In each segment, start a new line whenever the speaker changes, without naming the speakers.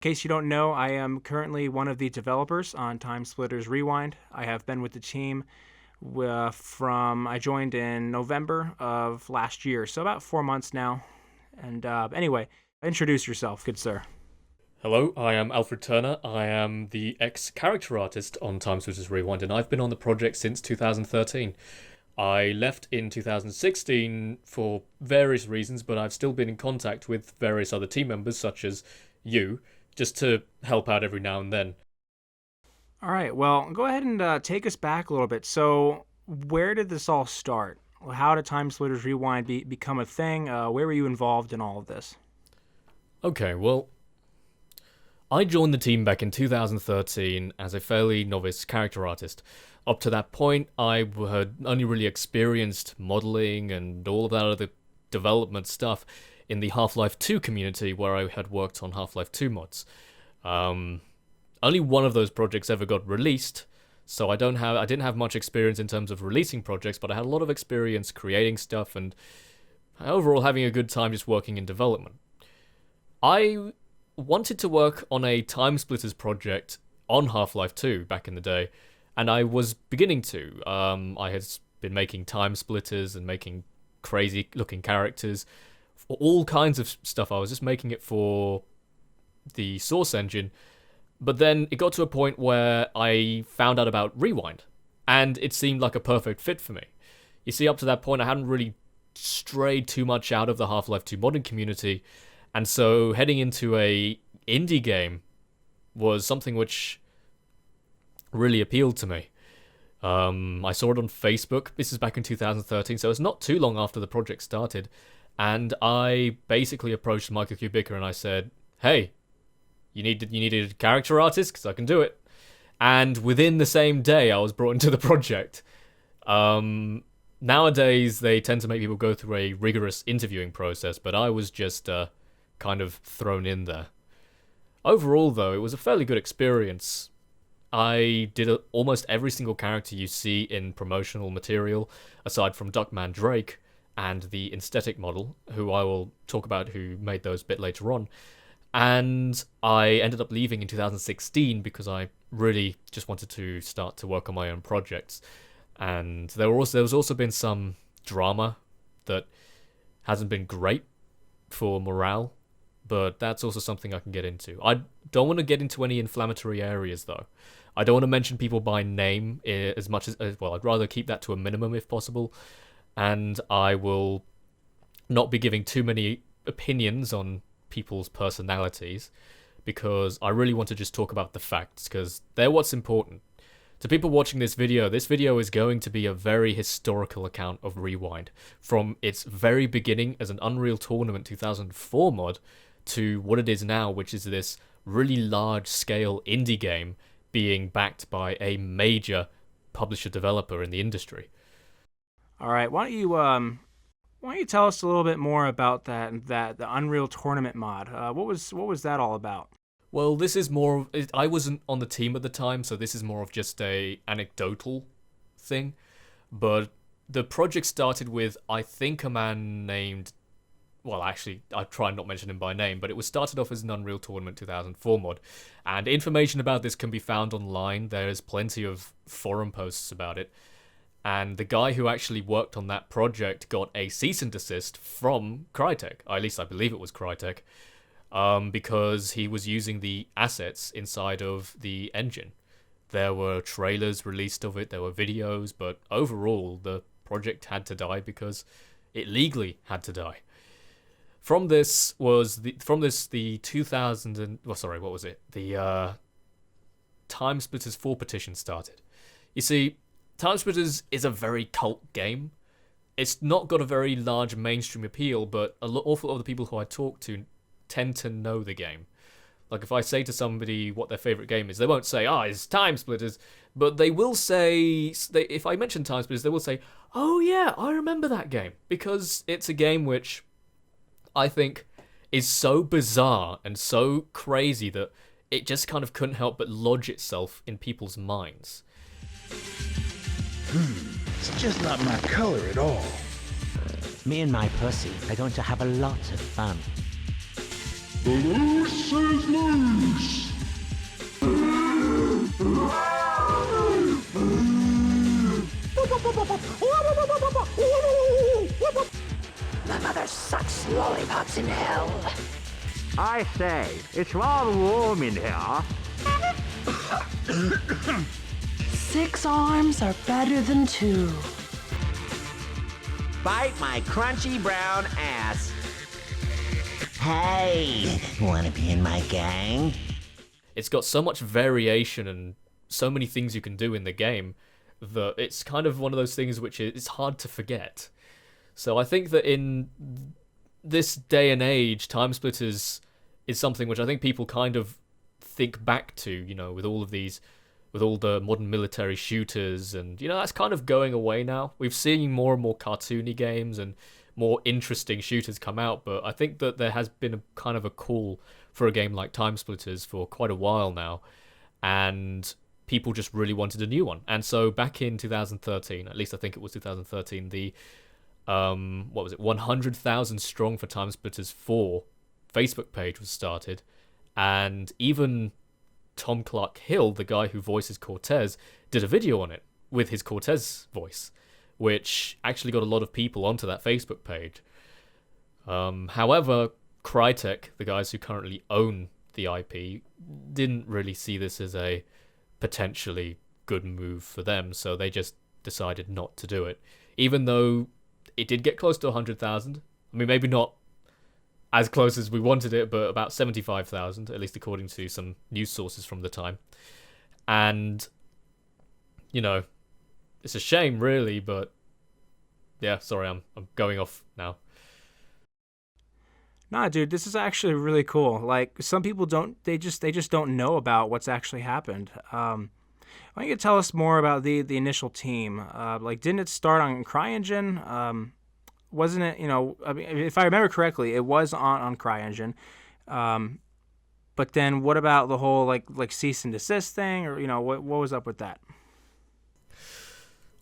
In case you don't know, I am currently one of the developers on TimeSplitters Rewind. I have been with the team I joined in November of last year, so about 4 months now. And anyway, introduce yourself, good sir.
Hello, I am Alfred Turner. I am the ex-character artist on TimeSplitters Rewind, and I've been on the project since 2013. I left in 2016 for various reasons, but I've still been in contact with various other team members, such as you, just to help out every now and then.
All right, well, go ahead and take us back a little bit. So, where did this all start? How did TimeSplitters Rewind become a thing? Where were you involved in all of this?
Okay, well, I joined the team back in 2013 as a fairly novice character artist. Up to that point, I had only really experienced modeling and all of that other development stuff in the Half-Life 2 community where I had worked on Half-Life 2 mods. Only one of those projects ever got released, so I didn't have much experience in terms of releasing projects, but I had a lot of experience creating stuff and overall having a good time just working in development. I wanted to work on a TimeSplitters project on Half-Life 2 back in the day, and I was beginning to. I had been making TimeSplitters and making crazy-looking characters, for all kinds of stuff. I was just making it for the Source engine, but then it got to a point where I found out about Rewind, and it seemed like a perfect fit for me. You see, up to that point, I hadn't really strayed too much out of the Half-Life 2 modding community, and so heading into a indie game was something which really appealed to me. I saw it on Facebook. This is back in 2013, so it's not too long after the project started, and I basically approached Michael Kubica and I said, "Hey, you needed a character artist? Because I can do it." And within the same day, I was brought into the project. Nowadays, they tend to make people go through a rigorous interviewing process, but I was just kind of thrown in there. Overall, though, it was a fairly good experience. I did almost every single character you see in promotional material, aside from Duckman Drake and the Aesthetic model, who I will talk about, who made those a bit later on. And I ended up leaving in 2016 because I really just wanted to start to work on my own projects. And there was also been some drama that hasn't been great for morale, but that's also something I can get into. I don't want to get into any inflammatory areas, though. I don't want to mention people by name as much as well. I'd rather keep that to a minimum if possible, and I will not be giving too many opinions on people's personalities, because I really want to just talk about the facts, because they're what's important. To people watching this video is going to be a very historical account of Rewind, from its very beginning as an Unreal Tournament 2004 mod to what it is now, which is this really large-scale indie game being backed by a major publisher developer in the industry.
All right, why don't you tell us a little bit more about the Unreal Tournament mod? What was that all about?
Well, this is I wasn't on the team at the time, so this is more of just a anecdotal thing. But the project started with, I think, a man named... Well, actually, I try and not mention him by name, but it was started off as an Unreal Tournament 2004 mod. And information about this can be found online. There's plenty of forum posts about it. And the guy who actually worked on that project got a cease and desist from Crytek. At least I believe it was Crytek. Because he was using the assets inside of the engine. There were trailers released of it, there were videos, but overall the project had to die because it legally had to die. From this the 2000 and what was it? The TimeSplitters 4 petition started. You see, TimeSplitters is a very cult game. It's not got a very large mainstream appeal, but an awful lot of the people who I talk to tend to know the game. Like, if I say to somebody what their favorite game is, they won't say, it's TimeSplitters, but they will say, if I mention TimeSplitters, they will say, "Oh yeah, I remember that game," because it's a game which I think is so bizarre and so crazy that it just kind of couldn't help but lodge itself in people's minds.
It's just not my color at all.
Me and my pussy are going to have a lot of fun. Loose is loose!
My mother sucks lollipops in hell.
I say, it's rather warm in here.
6 arms are better than 2.
Bite my crunchy brown ass.
Hey, wanna be in my gang?
It's got so much variation and so many things you can do in the game that it's kind of one of those things which it's hard to forget. So I think that in this day and age, TimeSplitters is something which I think people kind of think back to, you know, with all the modern military shooters, and, you know, that's kind of going away now. We've seen more and more cartoony games and more interesting shooters come out, but I think that there has been a kind of a call for a game like TimeSplitters for quite a while now, and people just really wanted a new one. And so back in 2013, at least I think it was 2013, the 100,000 strong for TimeSplitters 4 Facebook page was started, and even Tom Clark Hill, the guy who voices Cortez, did a video on it with his Cortez voice, which actually got a lot of people onto that Facebook page. However, Crytek, the guys who currently own the IP, didn't really see this as a potentially good move for them, so they just decided not to do it. Even though it did get close to 100,000. I mean, maybe not as close as we wanted it, but about 75,000, at least according to some news sources from the time. And, you know, it's a shame, really, but yeah, sorry, I'm going off now.
Nah, dude, this is actually really cool. Like, some people they just don't know about what's actually happened. Why don't you tell us more about the initial team? Like, didn't it start on CryEngine? Wasn't it, you know, I mean, if I remember correctly, it was on CryEngine. But then what about the whole, like cease and desist thing? Or, you know, what was up with that?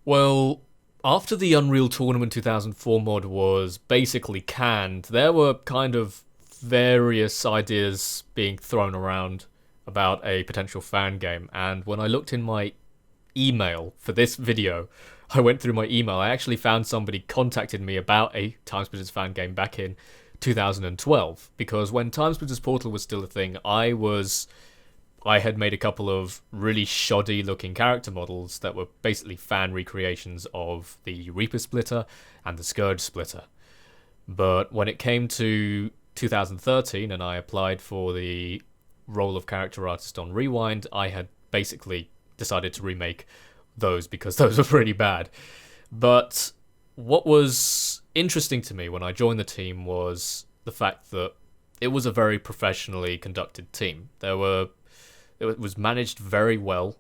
Well, after the Unreal Tournament 2004 mod was basically canned, there were kind of various ideas being thrown around about a potential fan game, and when I looked in my email for this video, I went through my email, I actually found somebody contacted me about a TimeSplitters fan game back in 2012, because when TimeSplitters Portal was still a thing, I had made a couple of really shoddy looking character models that were basically fan recreations of the Reaper Splitter and the Scourge Splitter. But when it came to 2013 and I applied for the role of character artist on Rewind, I had basically decided to remake those because those were pretty bad. But what was interesting to me when I joined the team was the fact that it was a very professionally conducted team. It was managed very well.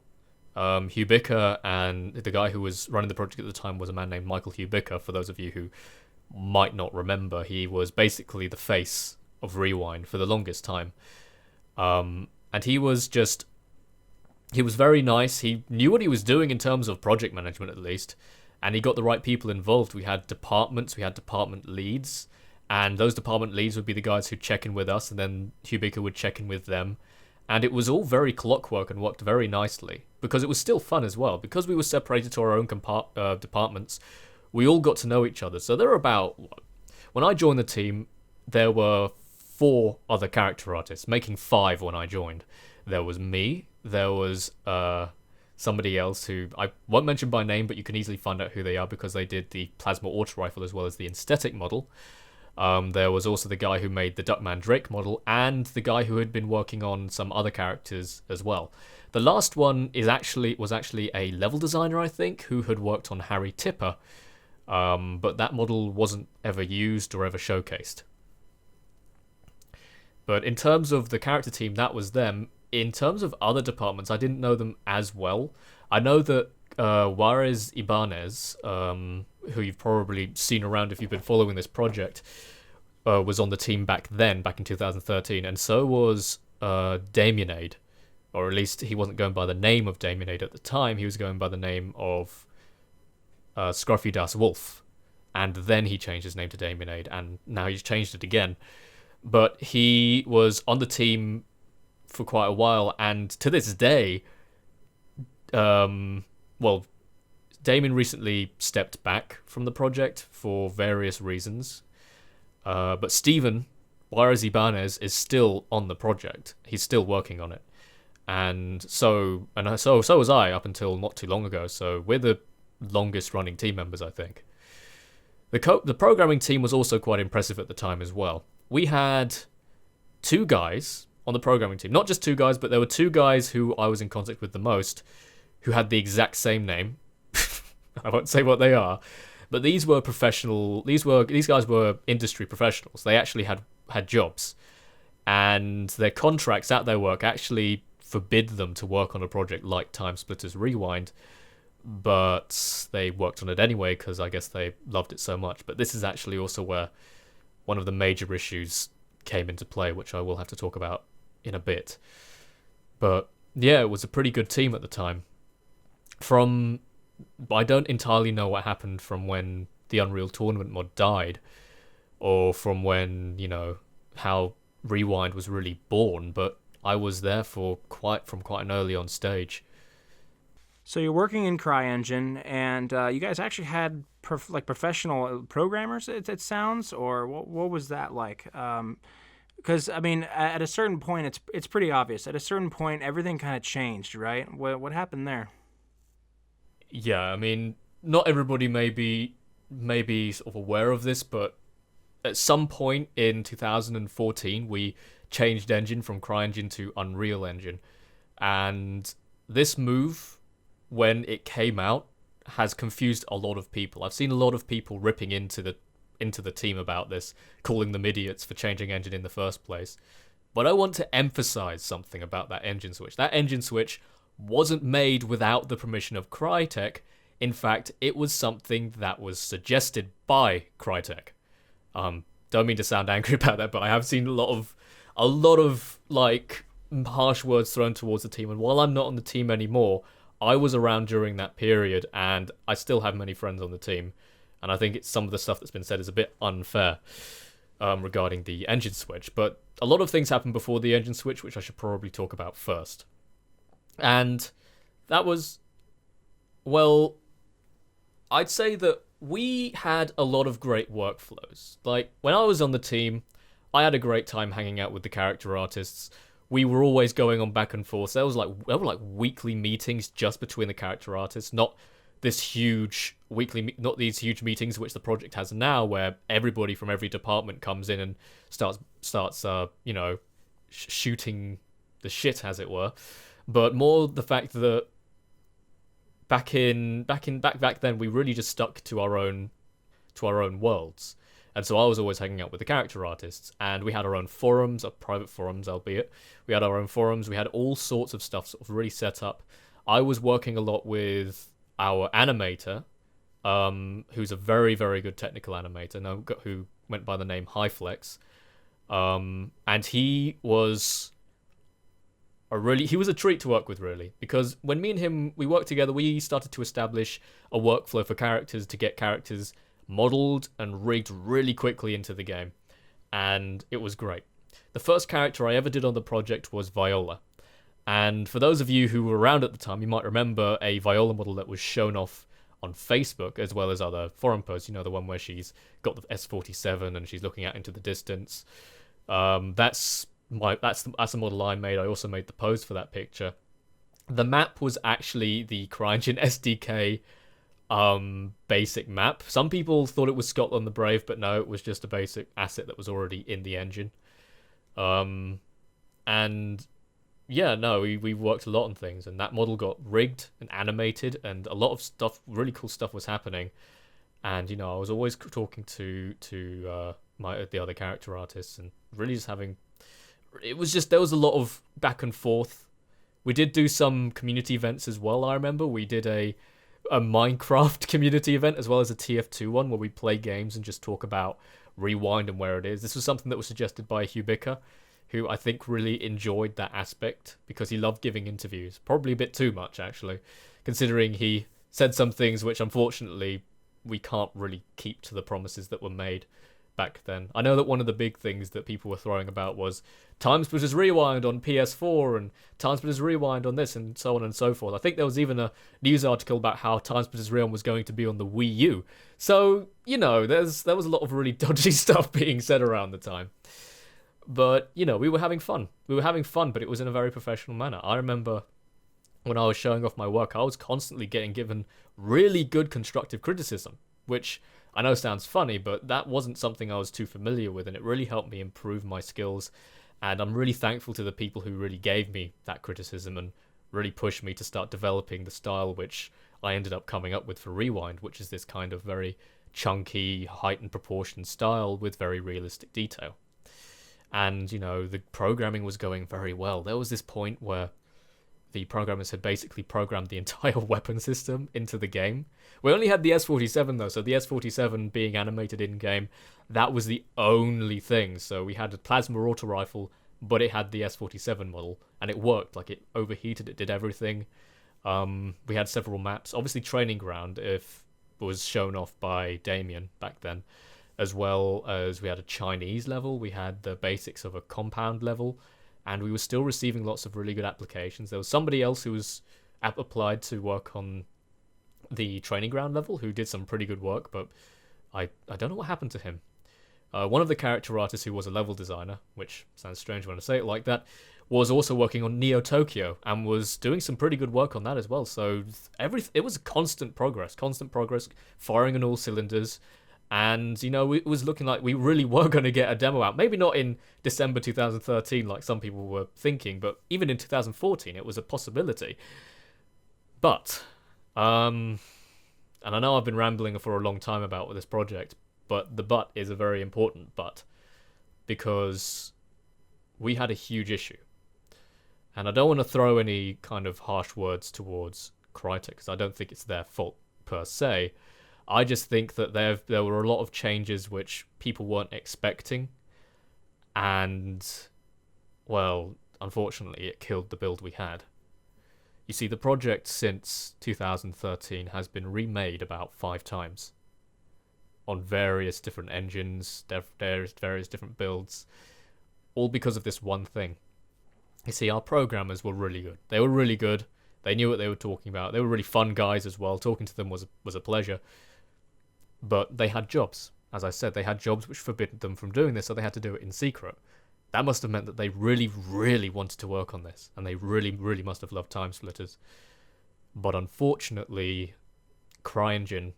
Hugh Bicker, and the guy who was running the project at the time was a man named Michael Hugh Bicker, for those of you who might not remember. He was basically the face of Rewind for the longest time. And he was very nice. He knew what he was doing in terms of project management, at least, and he got the right people involved. We had departments, we had department leads, and those department leads would be the guys who'd check in with us, and then Hugh Bicker would check in with them. And it was all very clockwork and worked very nicely, because it was still fun as well. Because we were separated to our own departments, we all got to know each other. So there were about... When I joined the team, there were 4 other character artists, making 5 when I joined. There was me, there was somebody else who I won't mention by name, but you can easily find out who they are because they did the plasma auto rifle as well as the aesthetic model. There was also the guy who made the Duckman Drake model, and the guy who had been working on some other characters as well. The last one was actually a level designer, I think, who had worked on Harry Tipper, but that model wasn't ever used or ever showcased. But in terms of the character team, that was them. In terms of other departments, I didn't know them as well. I know that Juarez Ibanez, who you've probably seen around if you've been following this project, was on the team back in 2013, and so was Damianade, or at least he wasn't going by the name of Damianade at the time, he was going by the name of Scruffy Das Wolf, and then he changed his name to Damianade, and now he's changed it again. but he was on the team for quite a while, and to this day, well, Damon recently stepped back from the project for various reasons, but Steven Juarez Ibanez is still on the project. He's still working on it, and so was I up until not too long ago. So we're the longest running team members, I think. The programming team was also quite impressive at the time as well. We had 2 guys on the programming team, not just 2 guys, but there were 2 guys who I was in contact with the most, who had the exact same name. I won't say what they are, but these were professional. These guys were industry professionals. They actually had jobs, and their contracts at their work actually forbid them to work on a project like TimeSplitters Rewind, but they worked on it anyway because I guess they loved it so much. But this is actually also where one of the major issues came into play, which I will have to talk about in a bit. But yeah, it was a pretty good team at the time. I don't entirely know what happened from when the Unreal Tournament mod died, or from when, how Rewind was really born, but I was there from quite an early on stage.
So you're working in CRYENGINE, and you guys actually had professional programmers, it sounds, or what was that like? Because I mean, at a certain point, it's pretty obvious. At a certain point, everything kind of changed, right? What happened there?
Yeah, I mean, not everybody may be sort of aware of this, but at some point in 2014, we changed engine from CryEngine to Unreal Engine, and this move, when it came out, has confused a lot of people. I've seen a lot of people ripping into the team about this, calling them idiots for changing engine in the first place. But I want to emphasize something about that engine switch. That engine switch wasn't made without the permission of Crytek. In fact, it was something that was suggested by Crytek. Don't mean to sound angry about that, but I have seen a lot of like harsh words thrown towards the team. And while I'm not on the team anymore, I was around during that period, and I still have many friends on the team. And I think some of the stuff that's been said is a bit unfair regarding the engine switch. But a lot of things happened before the engine switch, which I should probably talk about first. And that was, well, I'd say that we had a lot of great workflows. Like, when I was on the team, I had a great time hanging out with the character artists. We were always going on back and forth. There were like weekly meetings just between the character artists, not this huge not these huge meetings which the project has now, where everybody from every department comes in and starts shooting the shit, as it were. But more the fact that back then we really just stuck to our own worlds. And so I was always hanging out with the character artists, and we had our own forums, our private forums, albeit. We had our own forums. We had all sorts of stuff sort of really set up. I was working a lot with our animator, who's a very, very good technical animator, who went by the name Highflex. And he was a treat to work with, really, because when me and him, we worked together, we started to establish a workflow for characters to get characters modeled and rigged really quickly into the game, and it was great. The first character I ever did on the project was Viola, and for those of you who were around at the time, you might remember a Viola model that was shown off on Facebook as well as other forum posts. The one where she's got the S47 and she's looking out into the distance. That's a model I made. I also made the pose for that picture. The map was actually the CryEngine SDK basic map. Some people thought it was Scotland the Brave, but no, it was just a basic asset that was already in the engine. And yeah, no, we worked a lot on things, and that model got rigged and animated, and a lot of stuff, really cool stuff was happening. And I was always talking to the other character artists, and really just having, there was a lot of back and forth. We did do some community events as well. I remember we did a Minecraft community event as well as a TF2 one where we play games and just talk about Rewind and where it is. This was something that was suggested by Hubica, who I think really enjoyed that aspect because he loved giving interviews. Probably a bit too much, actually, considering he said some things which unfortunately we can't really keep to the promises that were made. back then. I know that one of the big things that people were throwing about was TimeSplitters Rewind on PS4 and TimeSplitters Rewind on this and so on and so forth. I think there was even a news article about how TimeSplitters Rewind was going to be on the Wii U. So, you know, there was a lot of really dodgy stuff being said around the time. But, you know, we were having fun. We were having fun, but it was in a very professional manner. I remember when I was showing off my work, I was constantly getting given really good constructive criticism, which I know sounds funny, but that wasn't something I was too familiar with, and it really helped me improve my skills. And I'm really thankful to the people who really gave me that criticism and really pushed me to start developing the style which I ended up coming up with for Rewind, which is this kind of very chunky, heightened proportion style with very realistic detail. And, you know, the programming was going very well. There was this point where the programmers had basically programmed the entire weapon system into the game. We only had the S-47 though, so the S-47 being animated in-game, that was the only thing. So we had a plasma auto rifle, but it had the S-47 model, and it worked. Like, it overheated, it did everything. We had several maps. Obviously, Training Ground was shown off by Damien back then, as well as we had a Chinese level, we had the basics of a compound level, and we were still receiving lots of really good applications. There was somebody else who was applied to work on the Training Ground level who did some pretty good work, but I don't know what happened to him. One of the character artists who was a level designer, which sounds strange when I say it like that, was also working on Neo Tokyo and was doing some pretty good work on that as well. So it was constant progress, firing on all cylinders. And, you know, it was looking like we really were going to get a demo out. Maybe not in December 2013 like some people were thinking, but even in 2014 it was a possibility. But, and I know I've been rambling for a long time about this project, but the but is a very important but, because we had a huge issue. And I don't want to throw any kind of harsh words towards Crytek, because I don't think it's their fault per se. I just think that there were a lot of changes which people weren't expecting, and, well, unfortunately it killed the build we had. You see, the project since 2013 has been remade about 5 times on various different engines, various different builds, all because of this one thing. You see, our programmers were really good. They were really good. They knew what they were talking about. They were really fun guys as well. Talking to them was a pleasure. But they had jobs. As I said, they had jobs which forbid them from doing this, so they had to do it in secret. That must have meant that they really, really wanted to work on this, and they really, really must have loved TimeSplitters. But unfortunately, CRYENGINE,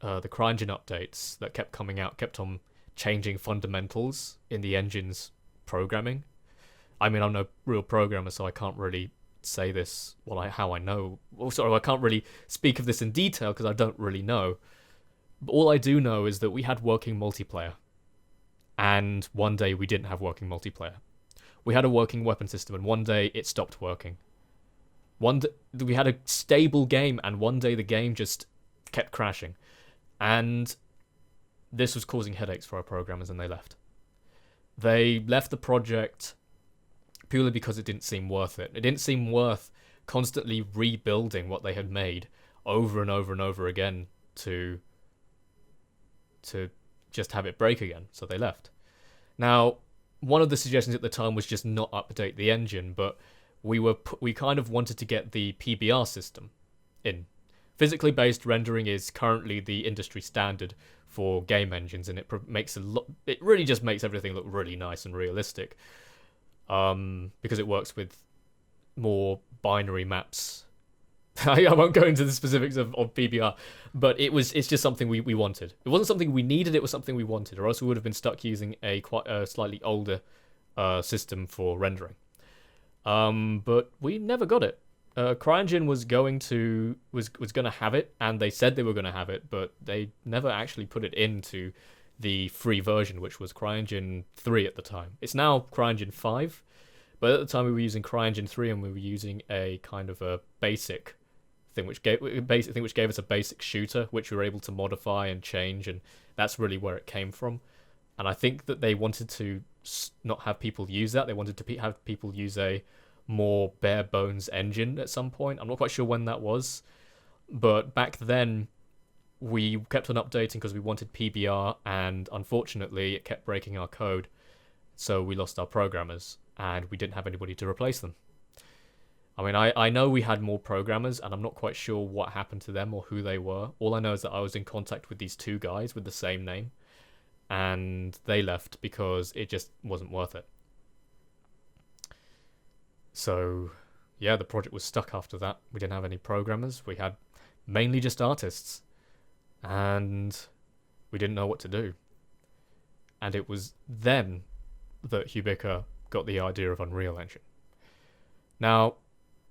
the CRYENGINE updates that kept coming out kept on changing fundamentals in the engine's programming. I mean, I'm no real programmer, so I can't really say this how I know. I can't really speak of this in detail because I don't really know. But all I do know is that we had working multiplayer, and one day we didn't have working multiplayer. We had a working weapon system, and one day it stopped working. We had a stable game, and one day the game just kept crashing. And this was causing headaches for our programmers, and they left. They left the project purely because it didn't seem worth it. It didn't seem worth constantly rebuilding what they had made over and over and over again to just have it break again, so they left. Now, one of the suggestions at the time was just not update the engine, but we kind of wanted to get the PBR system in. Physically based rendering is currently the industry standard for game engines, and it really just makes everything look really nice and realistic, because it works with more binary maps. I won't go into the specifics of PBR, but it's just something we wanted. It wasn't something we needed, it was something we wanted, or else we would have been stuck using a slightly older system for rendering. But we never got it. CRYENGINE was going to have it, and they said they were going to have it, but they never actually put it into the free version, which was CRYENGINE 3 at the time. It's now CRYENGINE 5, but at the time we were using CRYENGINE 3, and we were using a kind of a basic thing which gave us a basic shooter which we were able to modify and change, and that's really where it came from. And I think that they wanted to not have people use that. They wanted to have people use a more bare bones engine at some point. I'm not quite sure when that was, but back then we kept on updating because we wanted PBR, and unfortunately it kept breaking our code, so we lost our programmers, and we didn't have anybody to replace them. I mean, I know we had more programmers, and I'm not quite sure what happened to them or who they were. All I know is that I was in contact with these two guys with the same name, and they left because it just wasn't worth it. So, yeah, the project was stuck after that. We didn't have any programmers. We had mainly just artists, and we didn't know what to do. And it was then that Hubica got the idea of Unreal Engine. Now,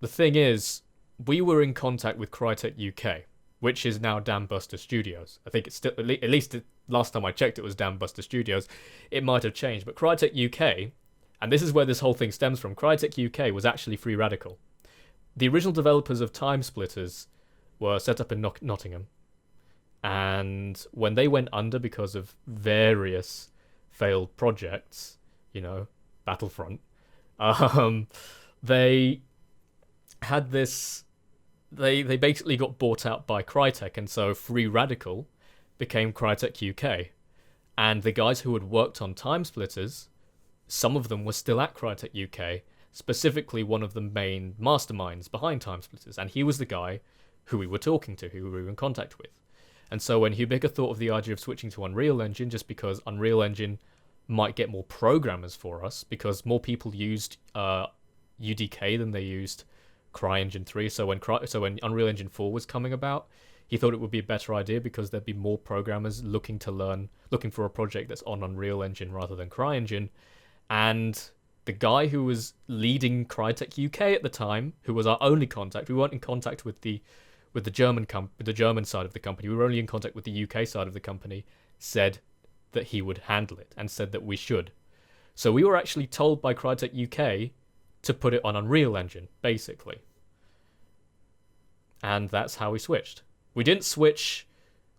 the thing is, we were in contact with Crytek UK, which is now Dambuster Studios. I think it's still, at least last time I checked, it was Dambuster Studios. It might have changed, but Crytek UK, and this is where this whole thing stems from, Crytek UK was actually Free Radical. The original developers of TimeSplitters were set up in Nottingham, and when they went under because of various failed projects, you know, Battlefront, they had this, they basically got bought out by Crytek, and so Free Radical became Crytek UK. And the guys who had worked on TimeSplitters, some of them were still at Crytek UK, specifically one of the main masterminds behind TimeSplitters, and he was the guy who we were talking to, who we were in contact with. And so when Hubica thought of the idea of switching to Unreal Engine, just because Unreal Engine might get more programmers for us, because more people used UDK than they used CryEngine 3. So when Unreal Engine 4 was coming about, he thought it would be a better idea because there'd be more programmers looking for a project that's on Unreal Engine rather than CryEngine. And the guy who was leading Crytek UK at the time, who was our only contact, we weren't in contact with the German side of the company. We were only in contact with the UK side of the company. Said that he would handle it and said that we should. So we were actually told by Crytek UK to put it on Unreal Engine, basically. And that's how we switched. We didn't switch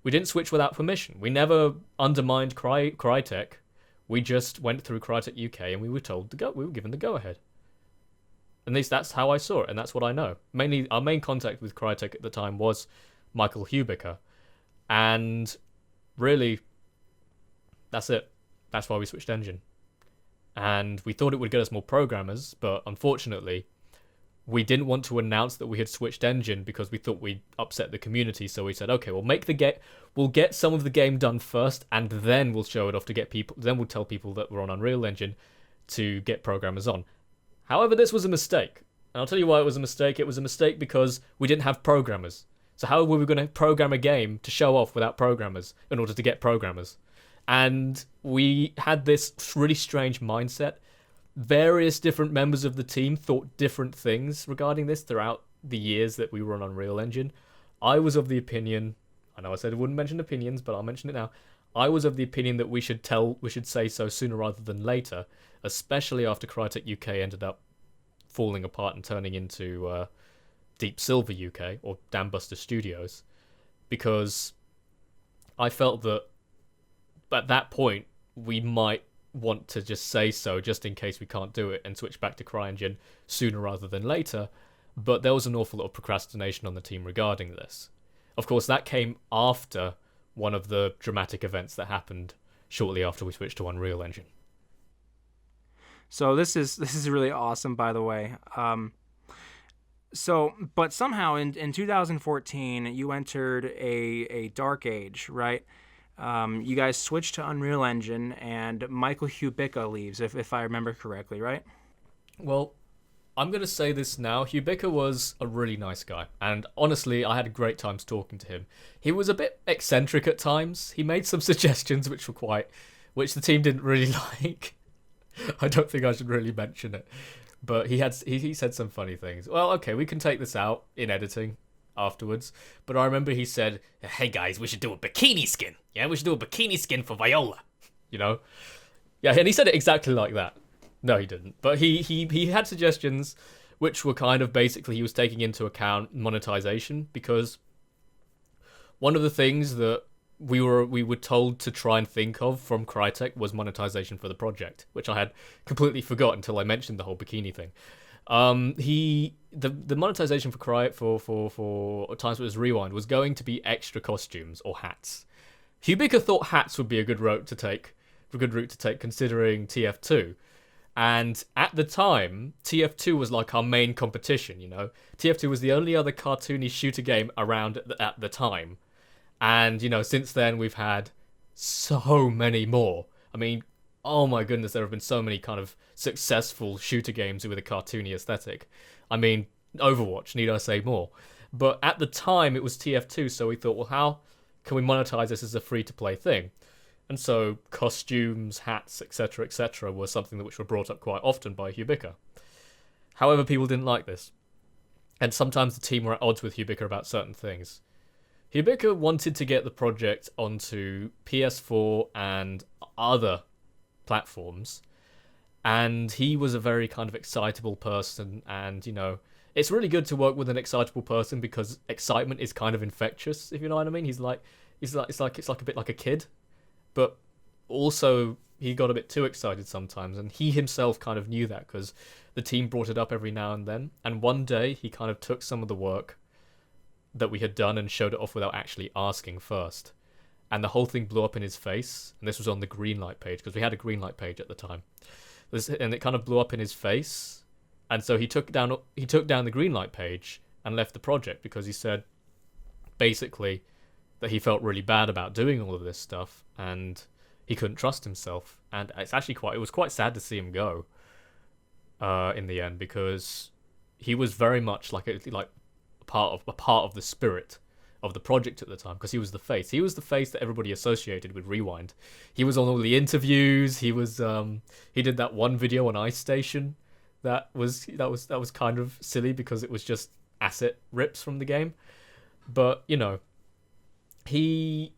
without permission. We never undermined Crytek. We just went through Crytek UK and we were told to go. We were given the go-ahead. At least that's how I saw it, and that's what I know. Mainly, our main contact with Crytek at the time was Michael Hubica. And really, that's it. That's why we switched engine. And we thought it would get us more programmers, but unfortunately, we didn't want to announce that we had switched engine because we thought we'd upset the community. So we said, okay, we'll get some of the game done first, and then we'll show it off to get people. Then we'll tell people that we're on Unreal Engine to get programmers on. However, this was a mistake, and I'll tell you why it was a mistake. It was a mistake because we didn't have programmers. So how were we going to program a game to show off without programmers in order to get programmers? And we had this really strange mindset. Various different members of the team thought different things regarding this throughout the years that we were on Unreal Engine. I was of the opinion, I know I said I wouldn't mention opinions, but I'll mention it now. I was of the opinion that we should say so sooner rather than later, especially after Crytek UK ended up falling apart and turning into Deep Silver UK, or Dambuster Studios, because I felt that at that point we might want to just say so just in case we can't do it and switch back to CryEngine sooner rather than later, but there was an awful lot of procrastination on the team regarding this. Of course, that came after one of the dramatic events that happened shortly after we switched to Unreal Engine.
So this is really awesome, by the way. But somehow in 2014, you entered a dark age, right? You guys switched to Unreal Engine, and Michael Hubica leaves, if I remember correctly, right?
Well, I'm going to say this now. Hubica was a really nice guy, and honestly, I had a great time talking to him. He was a bit eccentric at times. He made some suggestions which the team didn't really like. I don't think I should really mention it, but he said some funny things. Well, okay, we can take this out in editing afterwards, but I remember he said, "Hey guys, we should do a bikini skin. Yeah, we should do a bikini skin for Viola." You know? Yeah, and he said it exactly like that. No, he didn't. But he had suggestions which were kind of basically he was taking into account monetization, because one of the things that we were told to try and think of from Crytek was monetization for the project, which I had completely forgot until I mentioned the whole bikini thing. The monetization for TimeSplitters Rewind was going to be extra costumes or hats. Hubika thought hats would be a good route to take, considering TF2. And at the time, TF2 was like our main competition, you know. TF2 was the only other cartoony shooter game around at the time. And, you know, since then we've had so many more. I mean, oh my goodness, there have been so many kind of successful shooter games with a cartoony aesthetic. I mean, Overwatch, need I say more? But at the time, it was TF2, so we thought, well, how can we monetize this as a free-to-play thing? And so costumes, hats, etc., were something which were brought up quite often by Hubika. However, people didn't like this. And sometimes the team were at odds with Hubika about certain things. Hubika wanted to get the project onto PS4 and other platforms. And he was a very kind of excitable person. And, you know, it's really good to work with an excitable person because excitement is kind of infectious, if you know what I mean. It's like a bit like a kid. But also, he got a bit too excited sometimes, and he himself kind of knew that because the team brought it up every now and then. And one day, he kind of took some of the work that we had done and showed it off without actually asking first. And the whole thing blew up in his face, and this was on the Greenlight page, because we had a Greenlight page at the time. And it kind of blew up in his face, and so he took down the Greenlight page and left the project because he said, basically, that he felt really bad about doing all of this stuff and he couldn't trust himself. And it was quite sad to see him go in the end, because he was very much like a part of the spirit of the project at the time, because he was the face that everybody associated with Rewind. He was on all the interviews. He did that one video on Ice Station that was kind of silly because it was just asset rips from the game. But, you know, he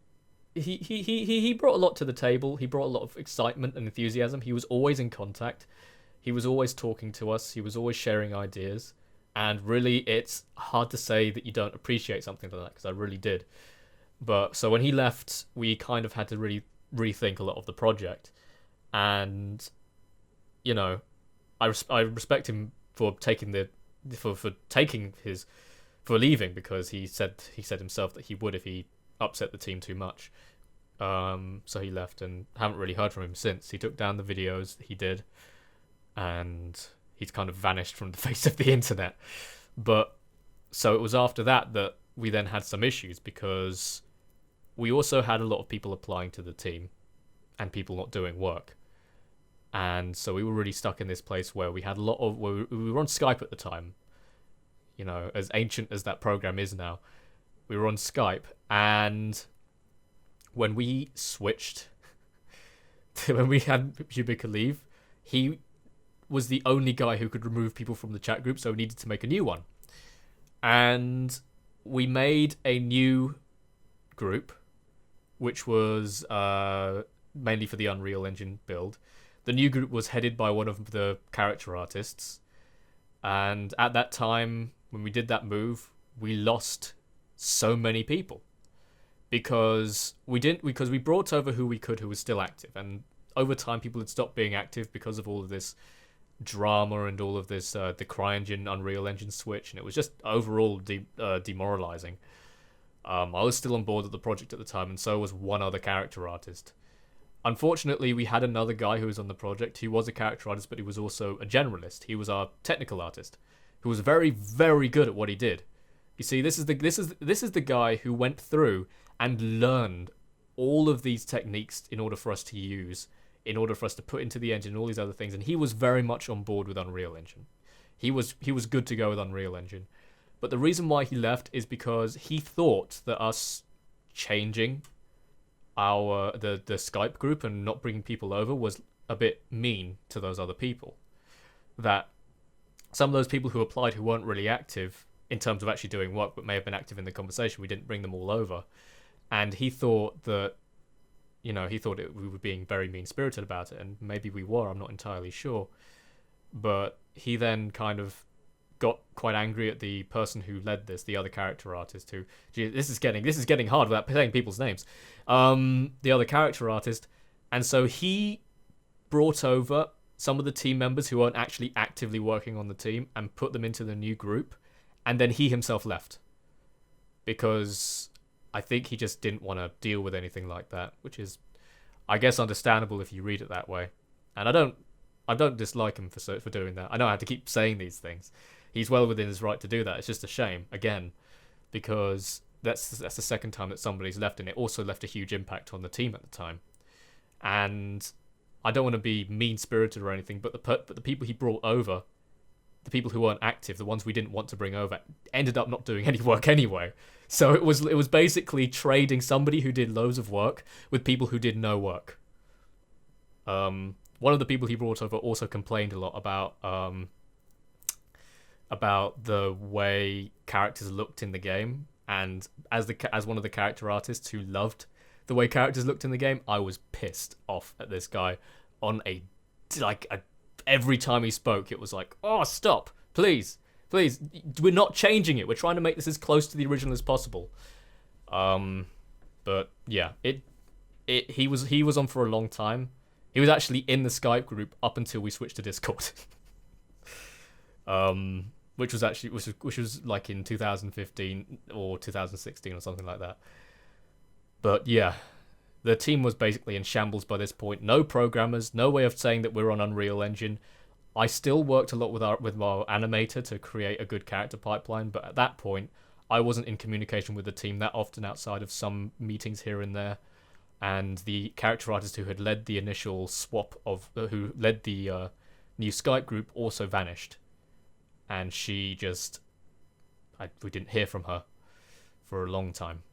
brought a lot to the table. He brought a lot of excitement and enthusiasm. He was always in contact. He was always talking to us. He was always sharing ideas. And really, it's hard to say that you don't appreciate something like that, because I really did. But so when he left, we kind of had to really rethink a lot of the project. And, you know, I respect him for leaving, because he said himself that he would if he upset the team too much. So he left, and haven't really heard from him since. He took down the videos he did, and he's kind of vanished from the face of the internet. But so it was after that we then had some issues, because we also had a lot of people applying to the team and people not doing work. And so we were really stuck in this place where we had we were on Skype at the time. You know, as ancient as that program is now, we were on Skype, and when we switched, when we had Hubika leave, he was the only guy who could remove people from the chat group, so we needed to make a new one. And we made a new group, which was mainly for the Unreal Engine build. The new group was headed by one of the character artists, and at that time, when we did that move, we lost so many people because we brought over who we could, who was still active, and over time people had stopped being active because of all of this drama and all of this the CRYENGINE Unreal Engine switch, and it was just overall demoralizing. I was still on board with the project at the time, and so was one other character artist. Unfortunately, we had another guy who was on the project. He was a character artist, but he was also a generalist. He was our technical artist, who was very, very good at what he did. You see, this is the guy who went through and learned all of these techniques in order for us to use, in order for us to put into the engine, and all these other things. And he was very much on board with Unreal Engine. He was good to go with Unreal Engine. But the reason why he left is because he thought that us changing the Skype group and not bringing people over was a bit mean to those other people. That some of those people who applied who weren't really active in terms of actually doing work, but may have been active in the conversation, we didn't bring them all over. And he thought that, we were being very mean-spirited about it, and maybe we were, I'm not entirely sure. But he then kind of got quite angry at the person who led this, the other character artist who, this is getting hard without saying people's names. The other character artist, and so he brought over some of the team members who weren't actually actively working on the team and put them into the new group, and then he himself left. Because I think he just didn't want to deal with anything like that, which is, I guess, understandable if you read it that way. And I don't dislike him for doing that. I know I have to keep saying these things. He's well within his right to do that. It's just a shame, again, because that's the second time that somebody's left, and it also left a huge impact on the team at the time. And I don't want to be mean-spirited or anything, but the people he brought over, the people who weren't active, the ones we didn't want to bring over, ended up not doing any work anyway. So it was basically trading somebody who did loads of work with people who did no work. One of the people he brought over also complained a lot about the way characters looked in the game, and as one of the character artists who loved the way characters looked in the game, I was pissed off at this guy on every time he spoke, it was like, oh, stop, please, we're not changing it. We're trying to make this as close to the original as possible. But yeah, he was on for a long time. He was actually in the Skype group up until we switched to Discord. Which was like in 2015 or 2016 or something like that. But yeah, the team was basically in shambles by this point. No programmers, no way of saying that we're on Unreal Engine. I still worked a lot with our animator to create a good character pipeline, but at that point, I wasn't in communication with the team that often outside of some meetings here and there. And the character artist who had led the initial swap who led the new Skype group also vanished. And she just... we didn't hear from her for a long time.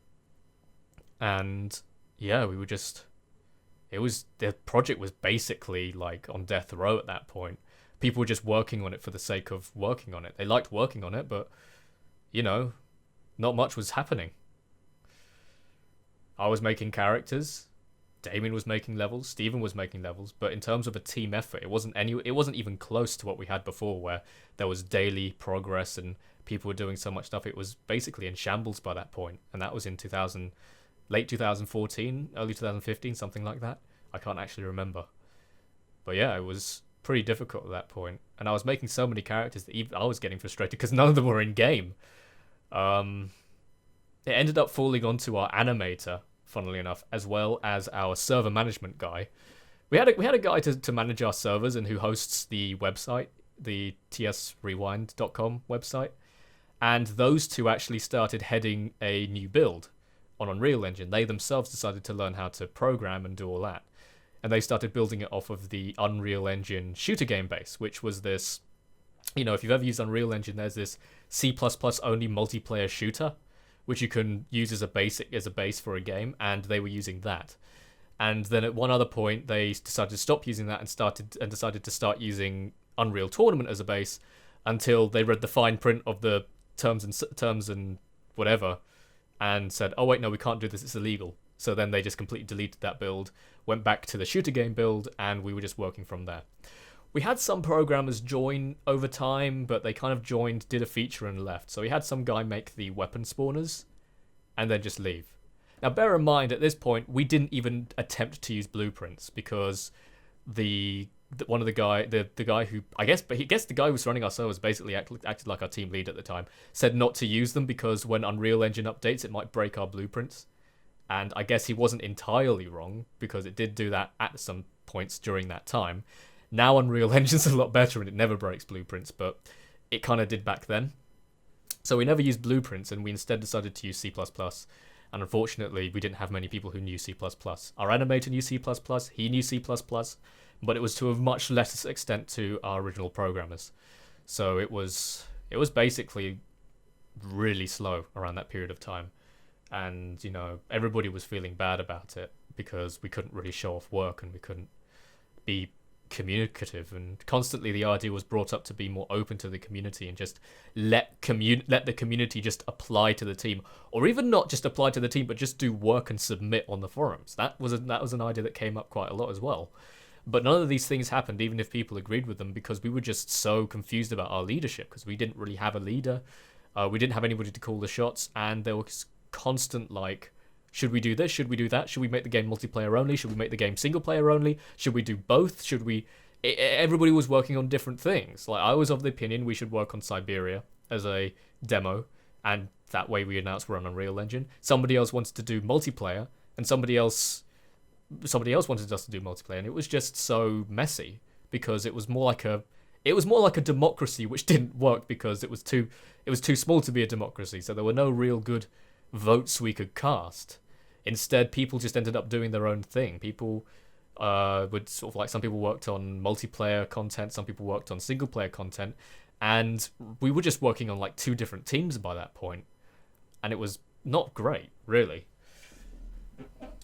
And yeah, we were just... the project was basically like on death row at that point. People were just working on it for the sake of working on it. They liked working on it, but, not much was happening. I was making characters, Damien was making levels, Steven was making levels, but in terms of a team effort, it wasn't even close to what we had before, where there was daily progress and people were doing so much stuff. It was basically in shambles by that point, and that was in late 2014, early 2015, something like that. I can't actually remember. But yeah, it was pretty difficult at that point, and I was making so many characters that even I was getting frustrated because none of them were in game. It ended up falling onto our animator, funnily enough, as well as our server management guy. We had a guy to manage our servers and who hosts the website, the tsrewind.com website, and those two actually started heading a new build on Unreal Engine. They themselves decided to learn how to program and do all that, and they started building it off of the Unreal Engine shooter game base, which was this, if you've ever used Unreal Engine, there's this C++ only multiplayer shooter, which you can use as a base for a game, and they were using that. And then at one other point, they decided to stop using that and decided to start using Unreal Tournament as a base, until they read the fine print of the terms and whatever, and said, oh wait, no, we can't do this, it's illegal. So then they just completely deleted that build, went back to the shooter game build, and we were just working from there. We had some programmers join over time, but they kind of joined, did a feature and left. So we had some guy make the weapon spawners and then just leave. Now bear in mind, at this point, we didn't even attempt to use blueprints because the guy who, I guess the guy who was running our servers basically acted like our team lead at the time, said not to use them because when Unreal Engine updates, it might break our blueprints. And I guess he wasn't entirely wrong, because it did do that at some points during that time. Now Unreal Engine's a lot better and it never breaks blueprints, but it kind of did back then. So we never used blueprints, and we instead decided to use C++. And unfortunately, we didn't have many people who knew C++. Our animator knew C++, he knew C++, but it was to a much less extent to our original programmers. So it was basically really slow around that period of time. And, everybody was feeling bad about it because we couldn't really show off work and we couldn't be communicative, and constantly the idea was brought up to be more open to the community and just let the community just apply to the team, or even not just apply to the team, but just do work and submit on the forums. That was an idea that came up quite a lot as well. But none of these things happened, even if people agreed with them, because we were just so confused about our leadership, because we didn't really have a leader. We didn't have anybody to call the shots, and there was constant should we do this? Should we do that? Should we make the game multiplayer only? Should we make the game single player only? Should we do both? Should we everybody was working on different things. Like, I was of the opinion we should work on Siberia as a demo, and that way we announced we're on Unreal Engine. Somebody else wanted to do multiplayer, and somebody else wanted us to do multiplayer, and it was just so messy because it was more like a democracy, which didn't work because it was too small to be a democracy. So there were no real good votes we could cast. Instead, people just ended up doing their own thing. People would sort of like, some people worked on multiplayer content, some people worked on single player content, and we were just working on like 2 different teams by that point, and it was not great, really.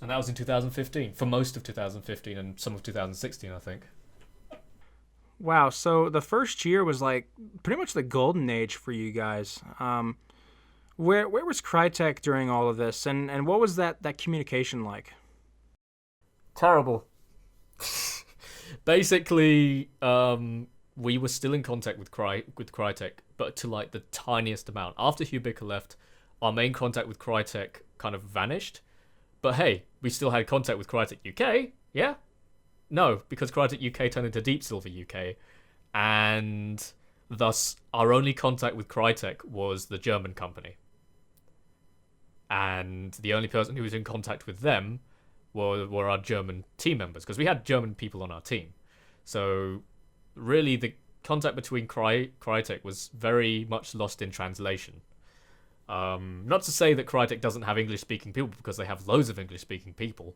And that was in 2015, for most of 2015 and some of 2016, I think.
Wow, so the first year was like pretty much the golden age for you guys. Where was Crytek during all of this, and what was that communication like?
Terrible. Basically, we were still in contact with Crytek, but to like the tiniest amount. After Hubika left, our main contact with Crytek kind of vanished. But hey, we still had contact with Crytek UK, yeah? No, because Crytek UK turned into Deep Silver UK, and thus our only contact with Crytek was the German company. And the only person who was in contact with them were our German team members, because we had German people on our team. So really the contact between Crytek was very much lost in translation. Not to say that Crytek doesn't have English-speaking people, because they have loads of English-speaking people,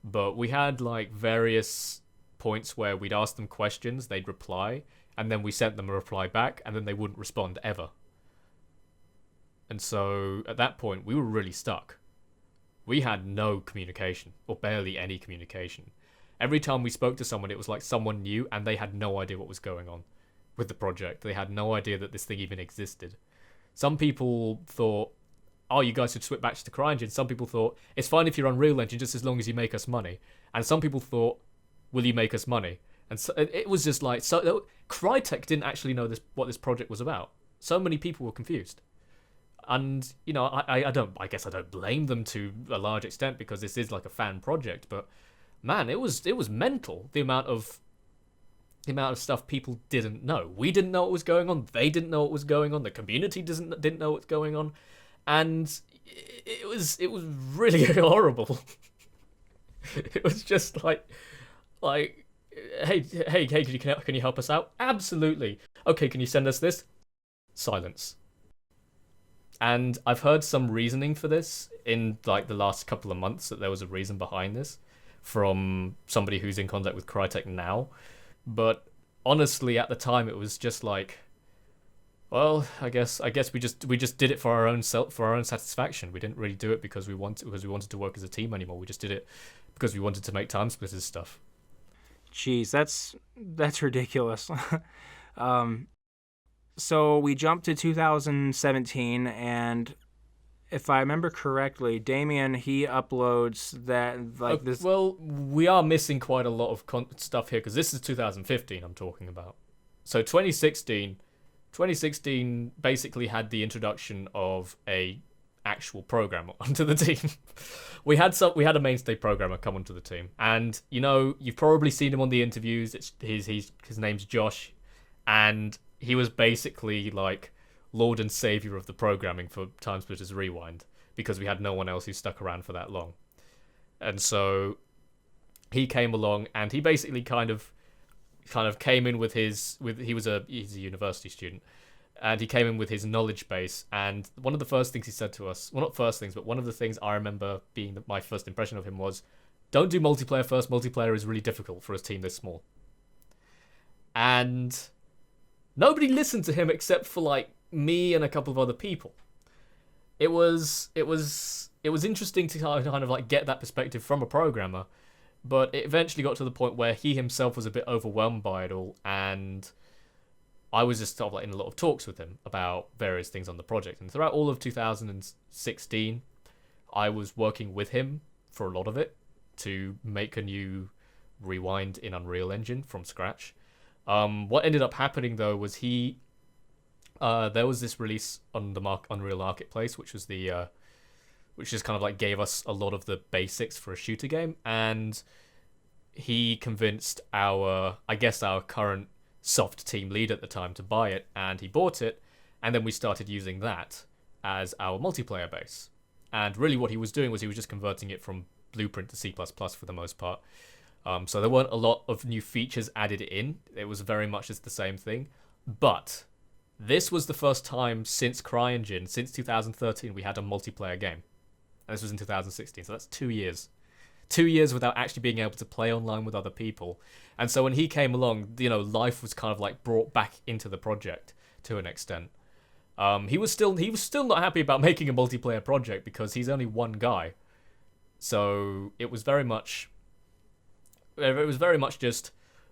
but we had like various points where we'd ask them questions, they'd reply, and then we sent them a reply back, and then they wouldn't respond ever. And so at that point, we were really stuck. We had no communication, or barely any communication. Every time we spoke to someone, it was like someone new, and they had no idea what was going on with the project. They had no idea that this thing even existed. Some people thought, oh, you guys should switch back to CryEngine. Some people thought, it's fine if you're on Unreal Engine, just as long as you make us money. And some people thought, will you make us money? And so it was just like, so Crytek didn't actually know what this project was about. So many people were confused. And, you know, I guess I don't blame them to a large extent, because this is like a fan project, but man, it was mental, the amount of stuff people didn't know. We didn't know what was going on, they didn't know what was going on, the community didn't know what's going on, and it was really horrible. It was just like hey, can you help us out? Absolutely. Okay, can you send us this? Silence. And I've heard some reasoning for this in like the last couple of months, that there was a reason behind this from somebody who's in contact with Crytek now. But honestly, at the time, it was just like, well, I guess we just did it for our own satisfaction. We didn't really do it because we wanted to work as a team anymore. We just did it because we wanted to make TimeSplitters stuff.
Jeez, that's ridiculous. So we jumped to 2017, and if I remember correctly, Damien, he uploads that like this.
Well, we are missing quite a lot of stuff here, because this is 2015 I'm talking about. So 2016 basically had the introduction of a actual programmer onto the team. we had a mainstay programmer come onto the team, and you know, you've probably seen him on the interviews. His name's Josh, and he was basically like Lord and Savior of the programming for TimeSplitters Rewind, because we had no one else who stuck around for that long. And so he came along, and he basically kind of came in he's a university student, and he came in with his knowledge base. And one of the first things he said to us, well, not first things, but one of the things I remember being my first impression of him was, don't do multiplayer first. Multiplayer is really difficult for a team this small. And nobody listened to him except for like me and a couple of other people. It was interesting to kind of like get that perspective from a programmer, but it eventually got to the point where he himself was a bit overwhelmed by it all, and I was just sort of like in a lot of talks with him about various things on the project. And throughout all of 2016, I was working with him for a lot of it to make a new Rewind in Unreal Engine from scratch. What ended up happening though was there was this release on the Unreal Marketplace, which was which just kind of like gave us a lot of the basics for a shooter game, and he convinced our current soft team lead at the time to buy it, and he bought it, and then we started using that as our multiplayer base. And really what he was doing was he was just converting it from Blueprint to C++ for the most part. So there weren't a lot of new features added in. It was very much just the same thing. But this was the first time since CryEngine, since 2013, we had a multiplayer game. And this was in 2016, so that's 2 years. 2 years without actually being able to play online with other people. And so when he came along, life was kind of like brought back into the project to an extent. He was still not happy about making a multiplayer project because he's only one guy. So it was very much just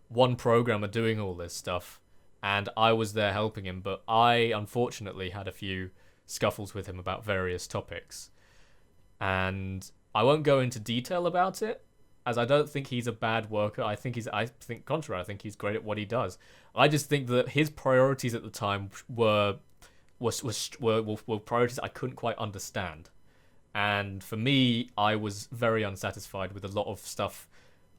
one programmer doing all this stuff, and I was there helping him, but I unfortunately had a few scuffles with him about various topics. And I won't go into detail about it, as I don't think he's a bad worker. I think contrary, I think he's great at what he does. I just think that his priorities at the time were priorities I couldn't quite understand. And for me, I was very unsatisfied with a lot of stuff.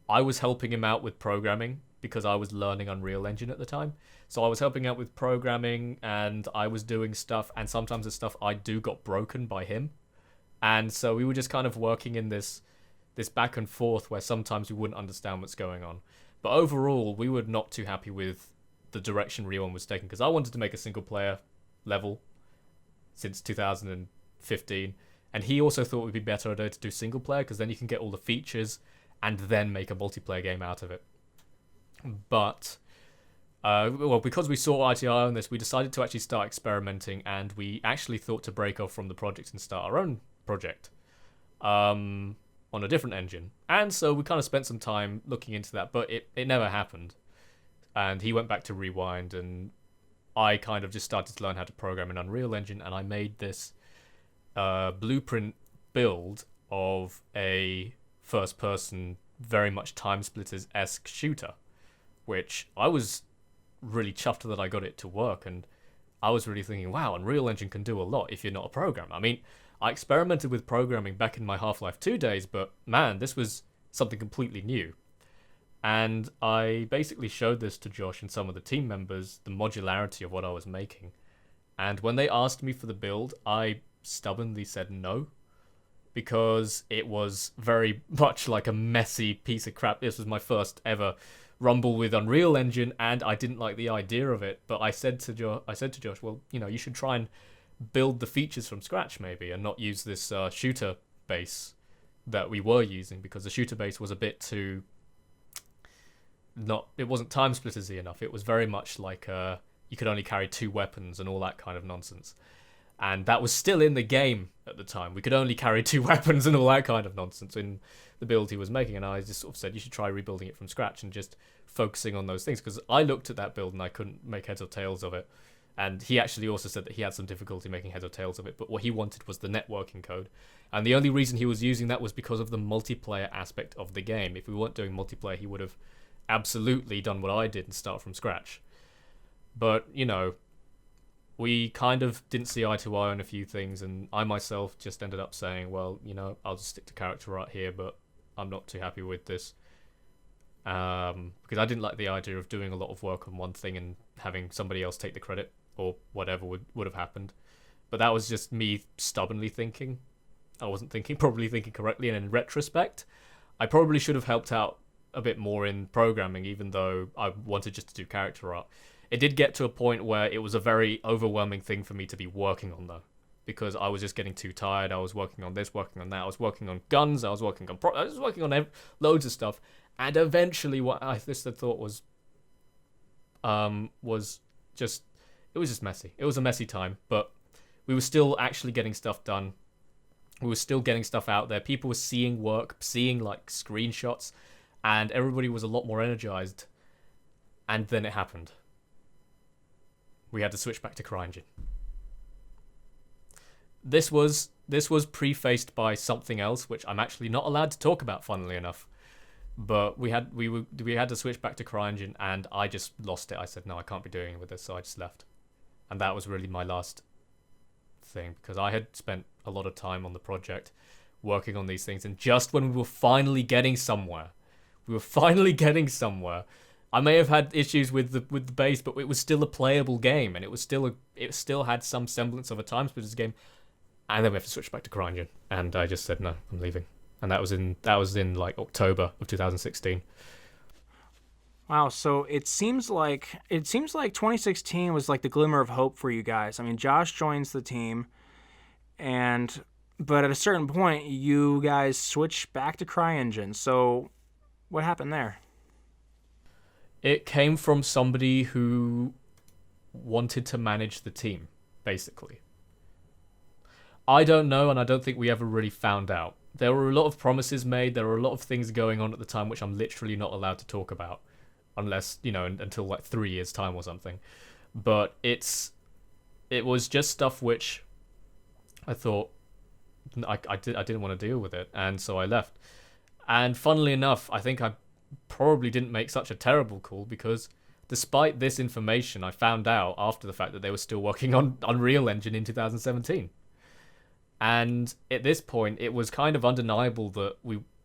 I was helping him out with programming because I was learning Unreal Engine at the time. So I was helping out with programming, and I was doing stuff, and sometimes the stuff I do got broken by him. And so we were just kind of working in this back and forth where sometimes we wouldn't understand what's going on. But overall, we were not too happy with the direction Rewind was taking, because I wanted to make a single player level since 2015, and he also thought it would be better to do single player because then you can get all the features and then make a multiplayer game out of it. But because we saw eye to eye on this, we decided to actually start experimenting, and we actually thought to break off from the project and start our own project on a different engine. And so we kind of spent some time looking into that, but it never happened. And he went back to Rewind, and I kind of just started to learn how to program in Unreal Engine, and I made this Blueprint build of a first-person, very much TimeSplitters-esque shooter, which I was really chuffed that I got it to work, and I was really thinking, wow, Unreal Engine can do a lot if you're not a programmer. I mean, I experimented with programming back in my Half-Life 2 days, but man, this was something completely new. And I basically showed this to Josh and some of the team members, the modularity of what I was making. And when they asked me for the build, I stubbornly said no, because it was very much like a messy piece of crap. This was my first ever rumble with Unreal Engine, and I didn't like the idea of it. But I said to Josh, well, you should try and build the features from scratch maybe, and not use this shooter base that we were using, because the shooter base was a bit too it wasn't time splittersy enough. It was very much like you could only carry 2 weapons and all that kind of nonsense. And that was still in the game at the time. We could only carry 2 weapons and all that kind of nonsense in the build he was making. And I just sort of said, you should try rebuilding it from scratch and just focusing on those things. Because I looked at that build and I couldn't make heads or tails of it. And he actually also said that he had some difficulty making heads or tails of it. But what he wanted was the networking code. And the only reason he was using that was because of the multiplayer aspect of the game. If we weren't doing multiplayer, he would have absolutely done what I did and start from scratch. But, we kind of didn't see eye to eye on a few things, and I myself just ended up saying, well, I'll just stick to character art here, but I'm not too happy with this. Because I didn't like the idea of doing a lot of work on one thing and having somebody else take the credit, or whatever would have happened. But that was just me stubbornly thinking. I wasn't probably thinking correctly, and in retrospect, I probably should have helped out a bit more in programming, even though I wanted just to do character art. It did get to a point where it was a very overwhelming thing for me to be working on, though, because I was just getting too tired. I was working on this, working on that. I was working on guns. I was working on loads of stuff. And eventually, what I just thought was just messy. It was a messy time, but we were still actually getting stuff done. We were still getting stuff out there. People were seeing work, seeing like screenshots, and everybody was a lot more energized. And then it happened. We had to switch back to CRYENGINE. This was prefaced by something else, which I'm actually not allowed to talk about, funnily enough. But we had to switch back to CRYENGINE, and I just lost it. I said, no, I can't be doing it with this, so I just left. And that was really my last thing, because I had spent a lot of time on the project working on these things, and just when we were finally getting somewhere, We were finally getting somewhere. I may have had issues with the base, but it was still a playable game, and it still had some semblance of a TimeSplitters game. And then we have to switch back to CRYENGINE, and I just said no, I'm leaving. And that was in like October of 2016.
Wow, so it seems like 2016 was like the glimmer of hope for you guys. I mean, Josh joins the team, but at a certain point, you guys switch back to CRYENGINE. So, what happened there?
It came from somebody who wanted to manage the team, basically. I don't know, and I don't think we ever really found out. There were a lot of promises made. There were a lot of things going on at the time which I'm literally not allowed to talk about, unless, until like 3 years' time or something. But it was just stuff which I thought I didn't want to deal with it, and so I left. And funnily enough, I think I probably didn't make such a terrible call, because despite this information, I found out after the fact that they were still working on Unreal Engine in 2017. And at this point, it was kind of undeniable that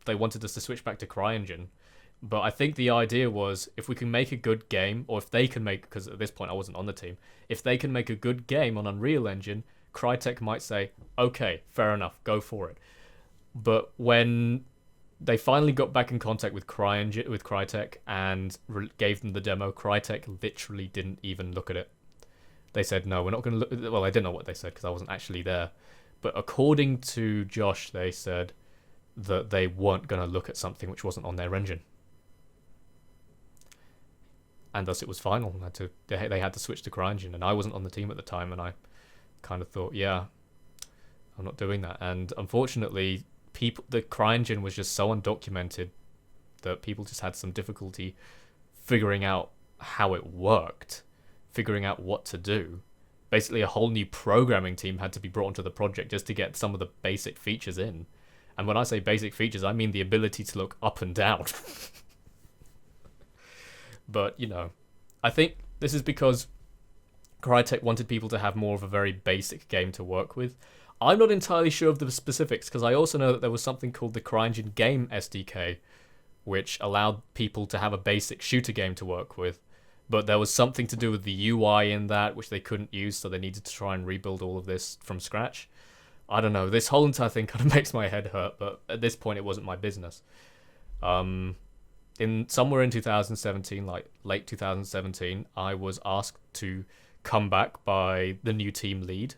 they wanted us to switch back to CRYENGINE. But I think the idea was, if we can make a good game, or if they can make, because at this point I wasn't on the team, if they can make a good game on Unreal Engine, Crytek might say, okay, fair enough, go for it. But when they finally got back in contact with Crytek and gave them the demo, Crytek literally didn't even look at it. They said, no, we're not going to look. Well, I didn't know what they said because I wasn't actually there. But according to Josh, they said that they weren't going to look at something which wasn't on their engine. And thus it was final. They had to switch to CRYENGINE, and I wasn't on the team at the time, and I kind of thought, yeah, I'm not doing that. And unfortunately, the CRYENGINE was just so undocumented that people just had some difficulty figuring out how it worked, figuring out what to do. Basically, a whole new programming team had to be brought onto the project just to get some of the basic features in. And when I say basic features, I mean the ability to look up and down. But, I think this is because Crytek wanted people to have more of a very basic game to work with. I'm not entirely sure of the specifics, because I also know that there was something called the CRYENGINE Game SDK, which allowed people to have a basic shooter game to work with. But there was something to do with the UI in that, which they couldn't use, so they needed to try and rebuild all of this from scratch. I don't know, this whole entire thing kind of makes my head hurt, but at this point it wasn't my business. Somewhere in 2017, like late 2017, I was asked to come back by the new team lead.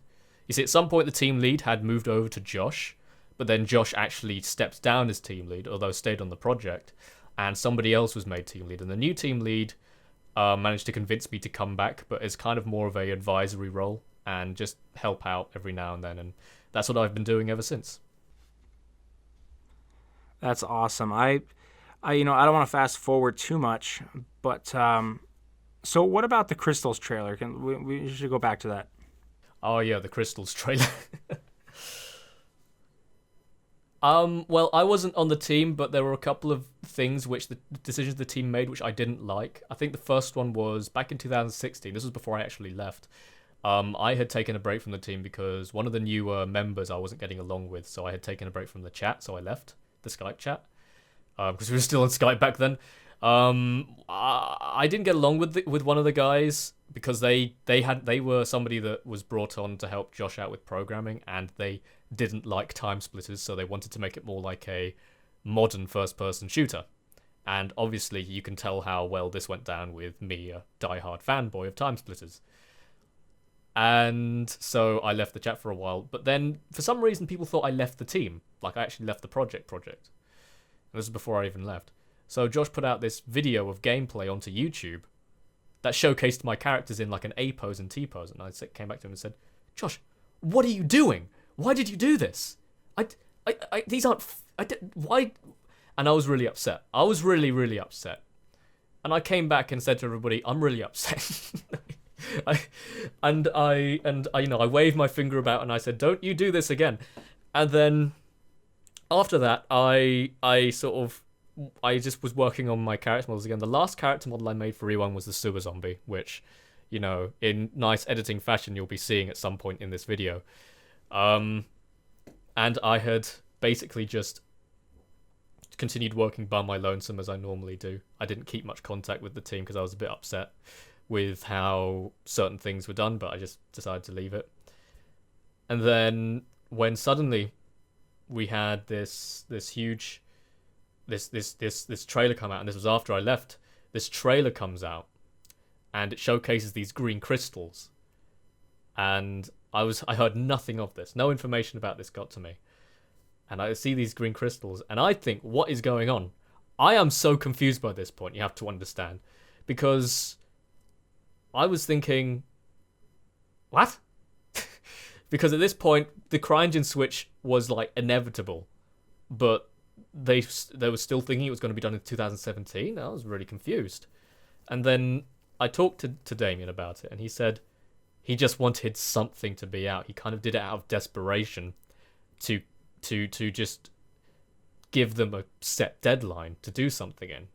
You see, at some point the team lead had moved over to Josh, but then Josh actually stepped down as team lead, although stayed on the project, and somebody else was made team lead. And the new team lead managed to convince me to come back, but it's kind of more of a advisory role and just help out every now and then, and that's what I've been doing ever since.
That's awesome. I don't want to fast forward too much, but so what about the Crystals trailer? We should go back to that.
Oh yeah, the Crystals trailer. Well, I wasn't on the team, but there were a couple of things which the decisions the team made which I didn't like. I think the first one was back in 2016. This was before I actually left. I had taken a break from the team because one of the newer members I wasn't getting along with, so I had taken a break from the chat, so I left the Skype chat. Because we were still on Skype back then. I didn't get along with one of the guys because they were somebody that was brought on to help Josh out with programming, and they didn't like TimeSplitters, so they wanted to make it more like a modern first-person shooter. And obviously, you can tell how well this went down with me, a die-hard fanboy of TimeSplitters. And so I left the chat for a while, but then for some reason people thought I left the team, like I actually left the project. And this is before I even left. So Josh put out this video of gameplay onto YouTube that showcased my characters in like an A pose and T pose, and I came back to him and said, "Josh, what are you doing? Why did you do this? These aren't. Why?" And I was really upset. I was really, really upset. And I came back and said to everybody, "I'm really upset." I waved my finger about and I said, "Don't you do this again." And then after that, I just was working on my character models again. The last character model I made for Rewind was the sewer zombie, which, in nice editing fashion, you'll be seeing at some point in this video. And I had basically just continued working by my lonesome as I normally do. I didn't keep much contact with the team because I was a bit upset with how certain things were done, but I just decided to leave it. And then when suddenly we had this huge this trailer come out, and this was after I left, this trailer comes out and it showcases these green crystals. And I heard nothing of this. No information about this got to me. And I see these green crystals, and I think, what is going on? I am so confused by this point, you have to understand. Because I was thinking, what? Because at this point, the CRYENGINE switch was, like, inevitable. But they were still thinking it was going to be done in 2017. I was really confused. And then I talked to Damien about it, and he said he just wanted something to be out. He kind of did it out of desperation to just give them a set deadline to do something in.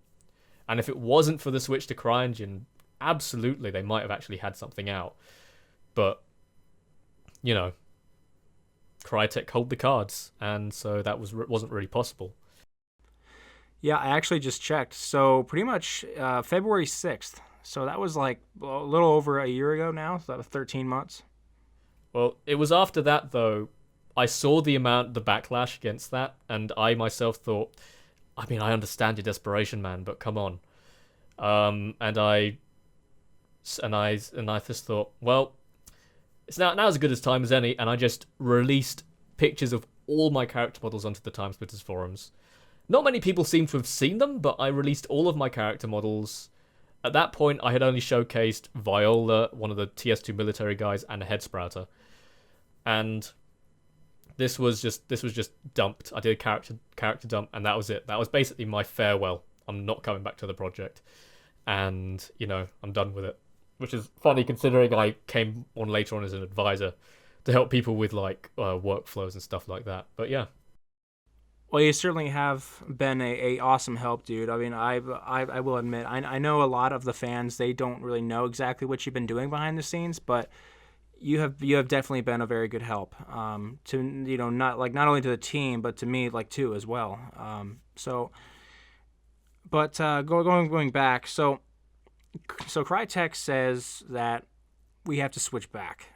And if it wasn't for the switch to CRYENGINE, absolutely they might have actually had something out. But, you know, Crytek hold the cards, and so that wasn't really possible.
Yeah, I actually just checked. So pretty much February 6th. So that was like a little over a year ago now. So that was 13 months.
Well, it was after that, though, I saw the backlash against that, and I myself thought, I mean, I understand your desperation, man, but come on. And I just thought, well, it's now as good a time as any, and I just released pictures of all my character models onto the TimeSplitters forums. Not many people seem to have seen them, but I released all of my character models. At that point, I had only showcased Viola, one of the TS2 military guys, and a head sprouter. And this was just dumped. I did a character dump, and that was it. That was basically my farewell. I'm not coming back to the project. And, you know, I'm done with it. Which is funny considering I came on later on as an advisor to help people with, like, workflows and stuff like that. But yeah.
Well, you certainly have been a awesome help, dude. I mean, I will admit, I know a lot of the fans, they don't really know exactly what you've been doing behind the scenes, but you have definitely been a very good help to, you know, not only to the team, but to me, like, too, as well. Going back, so Crytek says that we have to switch back.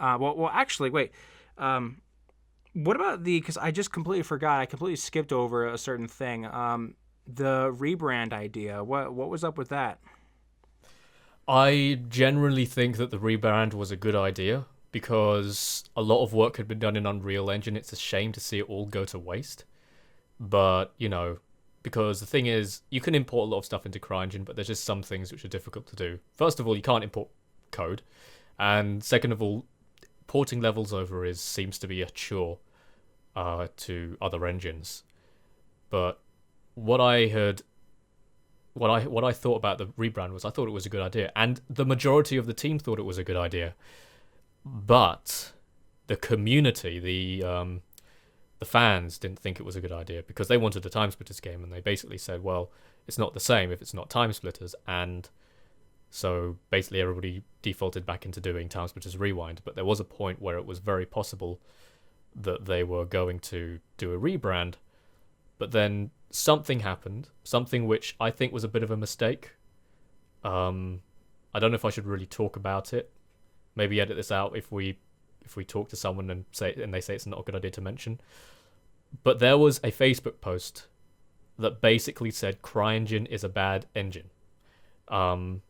Actually, wait. What about because I just completely forgot. I completely skipped over a certain thing. The rebrand idea. What was up with that?
I generally think that the rebrand was a good idea because a lot of work had been done in Unreal Engine. It's a shame to see it all go to waste. But, you know, because the thing is, you can import a lot of stuff into CRYENGINE, but there's just some things which are difficult to do. First of all, you can't import code. And second of all, porting levels over seems to be a chore to other engines. But what I thought about the rebrand was I thought it was a good idea, and the majority of the team thought it was a good idea. But the community, the fans didn't think it was a good idea because they wanted a TimeSplitters game, and they basically said, well, it's not the same if it's not TimeSplitters, and so basically everybody defaulted back into doing TimeSplitters Rewind. But there was a point where it was very possible that they were going to do a rebrand, but then something happened, something which I think was a bit of a mistake. I don't know if I should really talk about it. Maybe edit this out if we talk to someone and they say it's not a good idea to mention. But there was a Facebook post that basically said CRYENGINE is a bad engine. And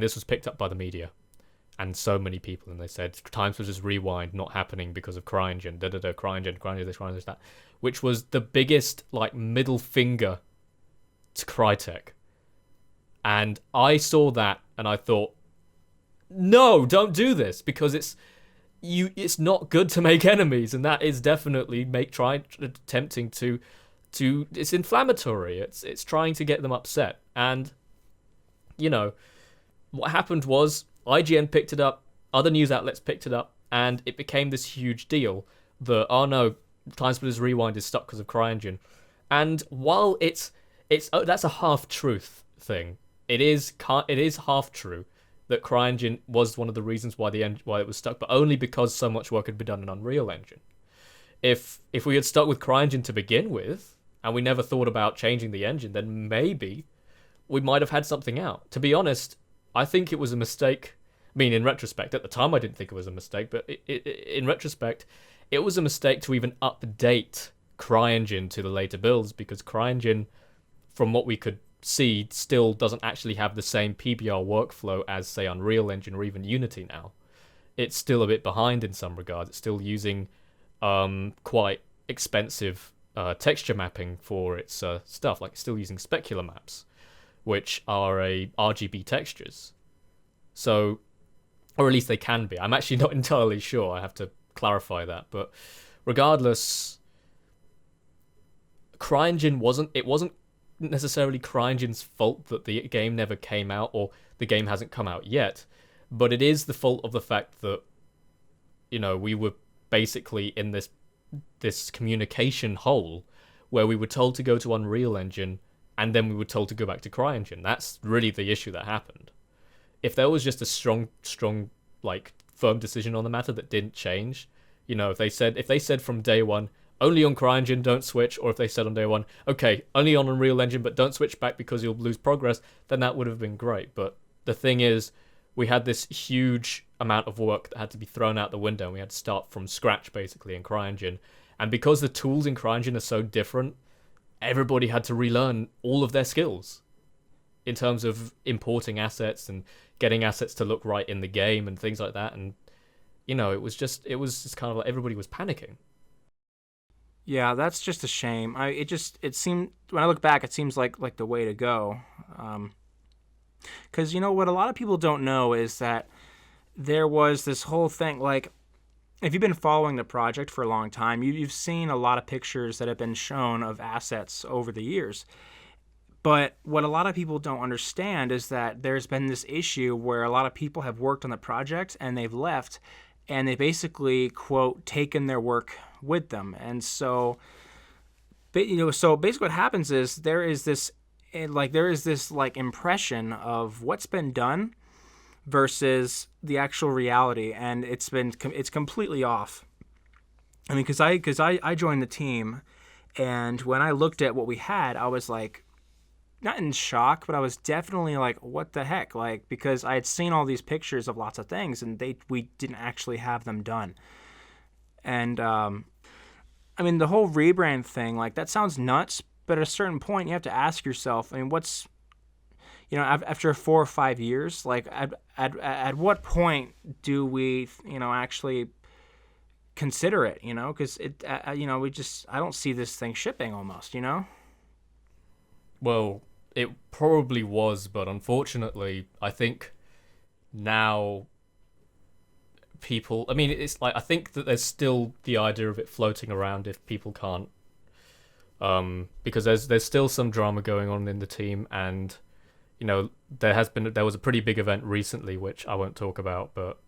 this was picked up by the media and so many people, and they said TimeSplitters Rewind not happening because of CRYENGINE, CRYENGINE this, CRYENGINE that, which was the biggest, like, middle finger to Crytek. And I saw that and I thought, no, don't do this, because it's not good to make enemies, and that is definitely attempting to it's inflammatory. It's trying to get them upset. And, you know, what happened was IGN picked it up, other news outlets picked it up, and it became this huge deal that, oh no, TimeSplitters Rewind is stuck because of CRYENGINE. And while that's a half-truth thing, it is half true that CRYENGINE was one of the reasons why it was stuck, but only because so much work had been done in Unreal Engine. If we had stuck with CRYENGINE to begin with, and we never thought about changing the engine, then maybe we might have had something out. To be honest, I think it was a mistake. I mean, in retrospect, at the time I didn't think it was a mistake, but in retrospect, it was a mistake to even update CRYENGINE to the later builds, because CRYENGINE, from what we could see, still doesn't actually have the same PBR workflow as, say, Unreal Engine or even Unity now. It's still a bit behind in some regards. It's still using quite expensive texture mapping for its stuff. Like, it's still using specular maps, which are RGB textures. So, or at least they can be. I'm actually not entirely sure. I have to clarify that. But regardless, CRYENGINE wasn't necessarily CRYENGINE's fault that the game never came out, or the game hasn't come out yet. But it is the fault of the fact that, you know, we were basically in this communication hole where we were told to go to Unreal Engine and then we were told to go back to CRYENGINE. That's really the issue that happened. If there was just a strong, like, firm decision on the matter that didn't change, you know, if they said from day one, only on CRYENGINE, don't switch, or if they said on day one, okay, only on Unreal Engine, but don't switch back because you'll lose progress, then that would have been great. But the thing is, we had this huge amount of work that had to be thrown out the window, and we had to start from scratch, basically, in CRYENGINE. And because the tools in CRYENGINE are so different, everybody had to relearn all of their skills in terms of importing assets and getting assets to look right in the game and things like that. And, you know, it was just kind of like everybody was panicking.
Yeah, that's just a shame. It seemed, when I look back, it seems like the way to go. Because, you know, what a lot of people don't know is that there was this whole thing, like, if you've been following the project for a long time, you've seen a lot of pictures that have been shown of assets over the years. But what a lot of people don't understand is that there's been this issue where a lot of people have worked on the project and they've left, and they basically, quote, taken their work with them. And so, you know, so basically what happens is there is this impression of what's been done versus the actual reality, and it's completely off. I mean, because I joined the team, and when I looked at what we had, I was like, not in shock, but I was definitely like, what the heck? Like, because I had seen all these pictures of lots of things, and we didn't actually have them done. And I mean, the whole rebrand thing, like, that sounds nuts, but at a certain point, you have to ask yourself, I mean, what's, you know, after 4 or 5 years, like, at what point do we, you know, actually consider it, you know? Because you know, I don't see this thing shipping almost, you know?
Well, it probably was, but unfortunately, I think now people, I mean, it's like, I think that there's still the idea of it floating around if people can't, because there's still some drama going on in the team, and, you know, there was a pretty big event recently which I won't talk about, but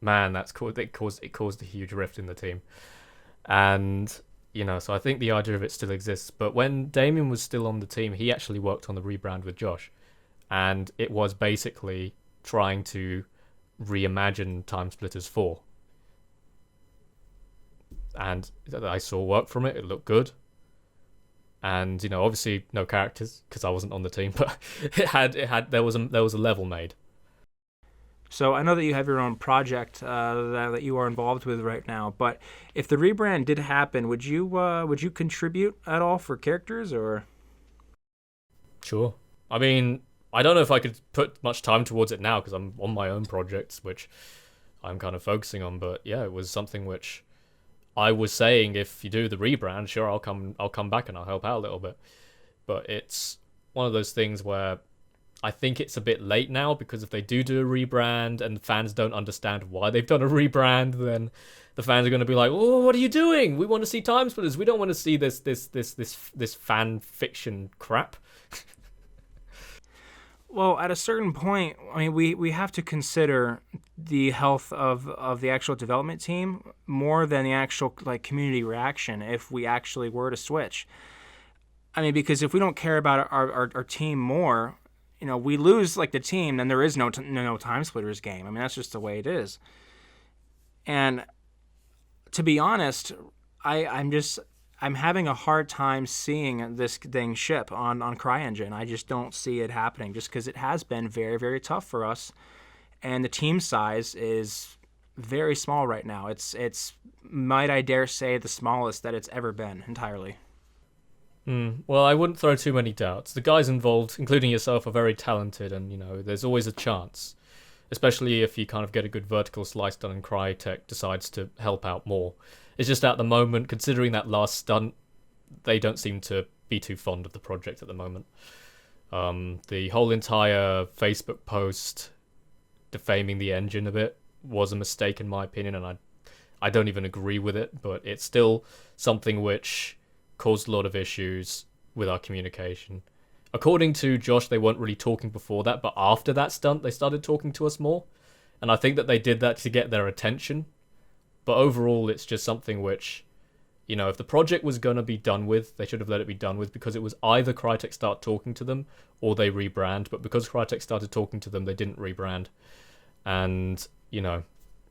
man, it caused a huge rift in the team. And, you know, so I think the idea of it still exists. But when Damien was still on the team, he actually worked on the rebrand with Josh, and it was basically trying to reimagine TimeSplitters 4. And I saw work from it. It looked good. And, you know, obviously no characters because I wasn't on the team, but there was a level made.
So I know that you have your own project that you are involved with right now, but if the rebrand did happen, would you contribute at all for characters, or?
Sure. I mean, I don't know if I could put much time towards it now because I'm on my own projects, which I'm kind of focusing on. But yeah, it was something which I was saying, if you do the rebrand, sure, I'll come back and I'll help out a little bit. But it's one of those things where I think it's a bit late now, because if they do a rebrand and fans don't understand why they've done a rebrand, then the fans are going to be like, "Oh, what are you doing? We want to see TimeSplitters. We don't want to see this fan fiction crap."
Well, at a certain point, I mean, we have to consider the health of the actual development team more than the actual, like, community reaction if we actually were to switch. I mean, because if we don't care about our team more, you know, we lose, like, the team, then there is no TimeSplitters game. I mean, that's just the way it is. And to be honest, I'm having a hard time seeing this thing ship on CryEngine. I just don't see it happening, just because it has been very, very tough for us, and the team size is very small right now. It's might I dare say the smallest that it's ever been entirely.
Well, I wouldn't throw too many doubts. The guys involved, including yourself, are very talented, and there's always a chance, especially if you kind of get a good vertical slice done and Crytek decides to help out more. It's just at the moment, considering that last stunt, they don't seem to be too fond of the project at the moment. The whole entire Facebook post defaming the engine a bit was a mistake in my opinion, and I don't even agree with it, but it's still something which caused a lot of issues with our communication. According to Josh, they weren't really talking before that, but after that stunt, they started talking to us more, and I think that they did that to get their attention. But overall, it's just something which, if the project was going to be done with, they should have let it be done with, because it was either Crytek start talking to them or they rebrand. But because Crytek started talking to them, they didn't rebrand. And,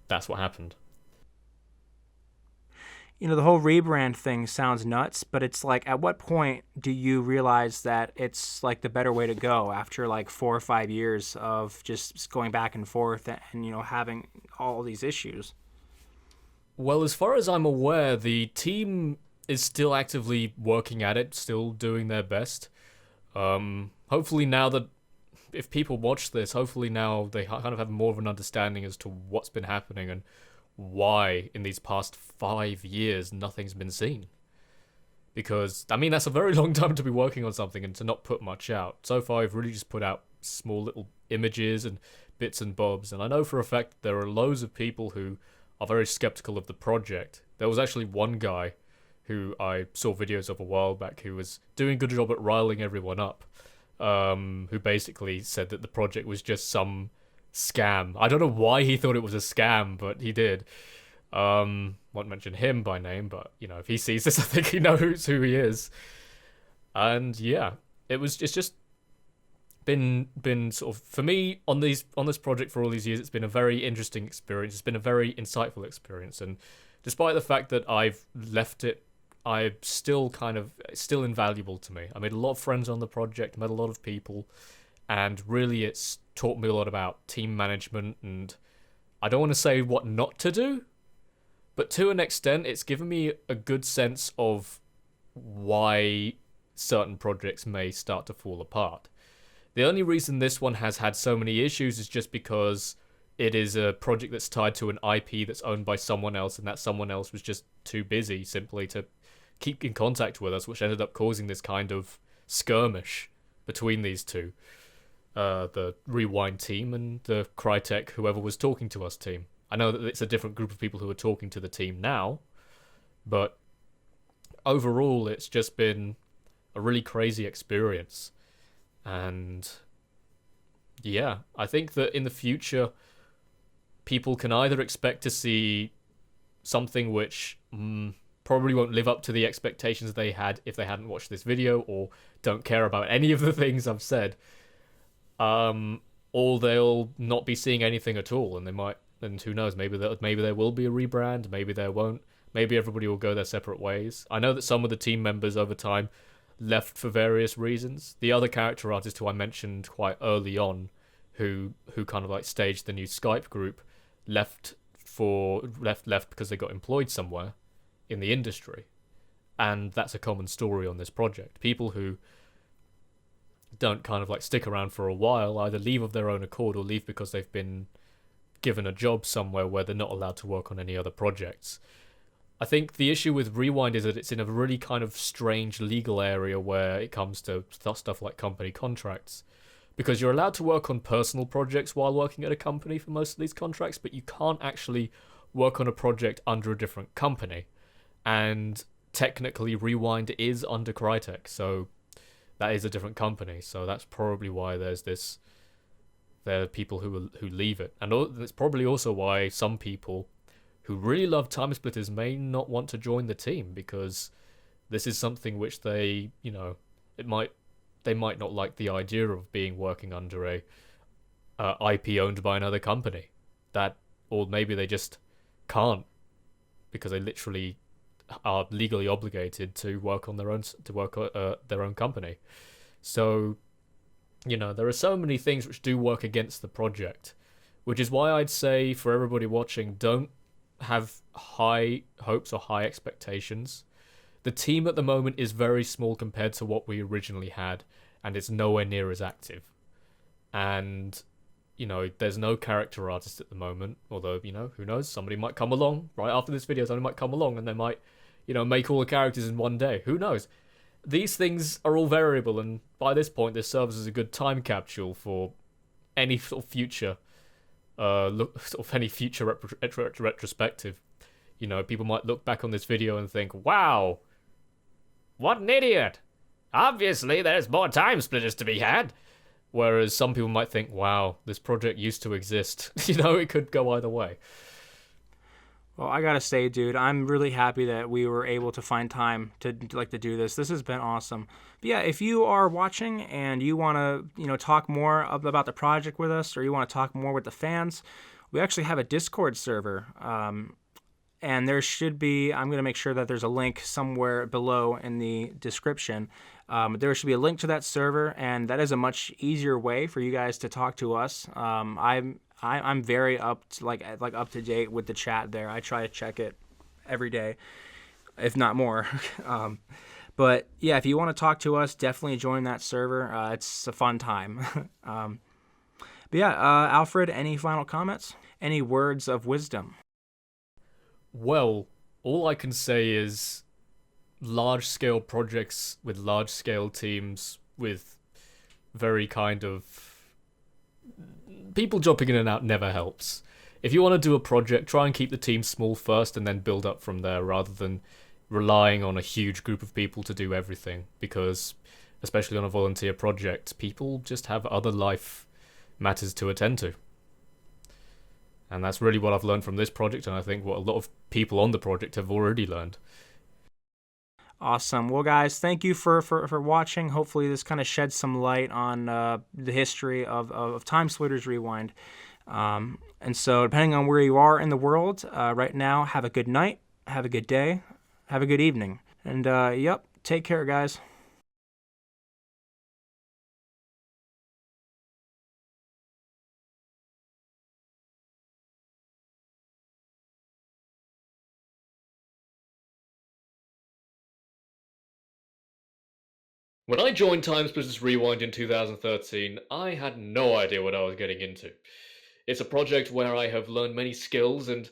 that's what happened.
The whole rebrand thing sounds nuts, but it's like, at what point do you realize that it's like the better way to go after like 4 or 5 years of just going back and forth and having all these issues?
Well, as far as I'm aware, the team is still actively working at it, still doing their best. Hopefully now that, if people watch this, hopefully now they kind of have more of an understanding as to what's been happening and why in these past 5 years nothing's been seen. Because, that's a very long time to be working on something and to not put much out. So far, I've really just put out small little images and bits and bobs, and I know for a fact there are loads of people who are very skeptical of the project. There was actually one guy who I saw videos of a while back who was doing a good job at riling everyone up, who basically said that the project was just some scam. I don't know why he thought it was a scam, but he did. Won't mention him by name, but if he sees this, I think he knows who he is. And yeah, it's just been sort of, for me, on this project for all these years, it's been a very interesting experience. It's been a very insightful experience, and despite the fact that I've left it, I'm still still invaluable to me. I made a lot of friends on the project, met a lot of people, and really it's taught me a lot about team management, and I don't want to say what not to do, but to an extent it's given me a good sense of why certain projects may start to fall apart. The only reason this one has had so many issues is just because it is a project that's tied to an IP that's owned by someone else, and that someone else was just too busy simply to keep in contact with us, which ended up causing this kind of skirmish between these two. The Rewind team and the Crytek, whoever was talking to us team. I know that it's a different group of people who are talking to the team now, but overall it's just been a really crazy experience. And yeah, I think that in the future, people can either expect to see something which probably won't live up to the expectations they had if they hadn't watched this video, or don't care about any of the things I've said, or they'll not be seeing anything at all, and they might, and who knows, maybe there will be a rebrand, maybe there won't, maybe everybody will go their separate ways. I know that some of the team members over time left for various reasons. The other character artist who I mentioned quite early on, who kind of like staged the new Skype group, left because they got employed somewhere in the industry. And that's a common story on this project. People who don't kind of like stick around for a while either leave of their own accord or leave because they've been given a job somewhere where they're not allowed to work on any other projects. I think the issue with Rewind is that it's in a really kind of strange legal area where it comes to stuff like company contracts. Because you're allowed to work on personal projects while working at a company for most of these contracts, but you can't actually work on a project under a different company. And technically Rewind is under Crytek, so that is a different company. So that's probably why there are people who leave it. And it's probably also why some people who really love TimeSplitters may not want to join the team, because this is something which they might not like the idea of working under a IP owned by another company. Or maybe they just can't, because they literally are legally obligated to work on their own company. So, there are so many things which do work against the project, which is why I'd say for everybody watching, don't have high hopes or high expectations. The team at the moment is very small compared to what we originally had, and it's nowhere near as active. And, there's no character artist at the moment, although, who knows, somebody might come along right after this video, somebody might come along and they might, make all the characters in one day. Who knows? These things are all variable, and by this point, this serves as a good time capsule for any sort of future, any future retrospective. People might look back on this video and think, wow, what an idiot! Obviously, there's more time splitters to be had. Whereas some people might think, wow, this project used to exist. It could go either way.
Well, I gotta say, dude, I'm really happy that we were able to find time to do this. This has been awesome. But yeah, if you are watching and you want to, talk more about the project with us, or you want to talk more with the fans, we actually have a Discord server. And there should be, I'm going to make sure that there's a link somewhere below in the description. There should be a link to that server, and that is a much easier way for you guys to talk to us. I'm very up to date with the chat there. I try to check it every day, if not more. But yeah, if you want to talk to us, definitely join that server. It's a fun time. But yeah, Alfred, any final comments? Any words of wisdom?
Well, all I can say is large-scale projects with large-scale teams with very kind of people jumping in and out never helps. If you want to do a project, try and keep the team small first and then build up from there, rather than relying on a huge group of people to do everything, because especially on a volunteer project, people just have other life matters to attend to. And that's really what I've learned from this project, and I think what a lot of people on the project have already learned.
Awesome. Well, guys, thank you for watching. Hopefully this kind of sheds some light on the history of TimeSplitters Rewind. And so depending on where you are in the world right now, have a good night, have a good day, have a good evening. And, yep, take care, guys.
When I joined TimeSplitters Rewind in 2013, I had no idea what I was getting into. It's a project where I have learned many skills and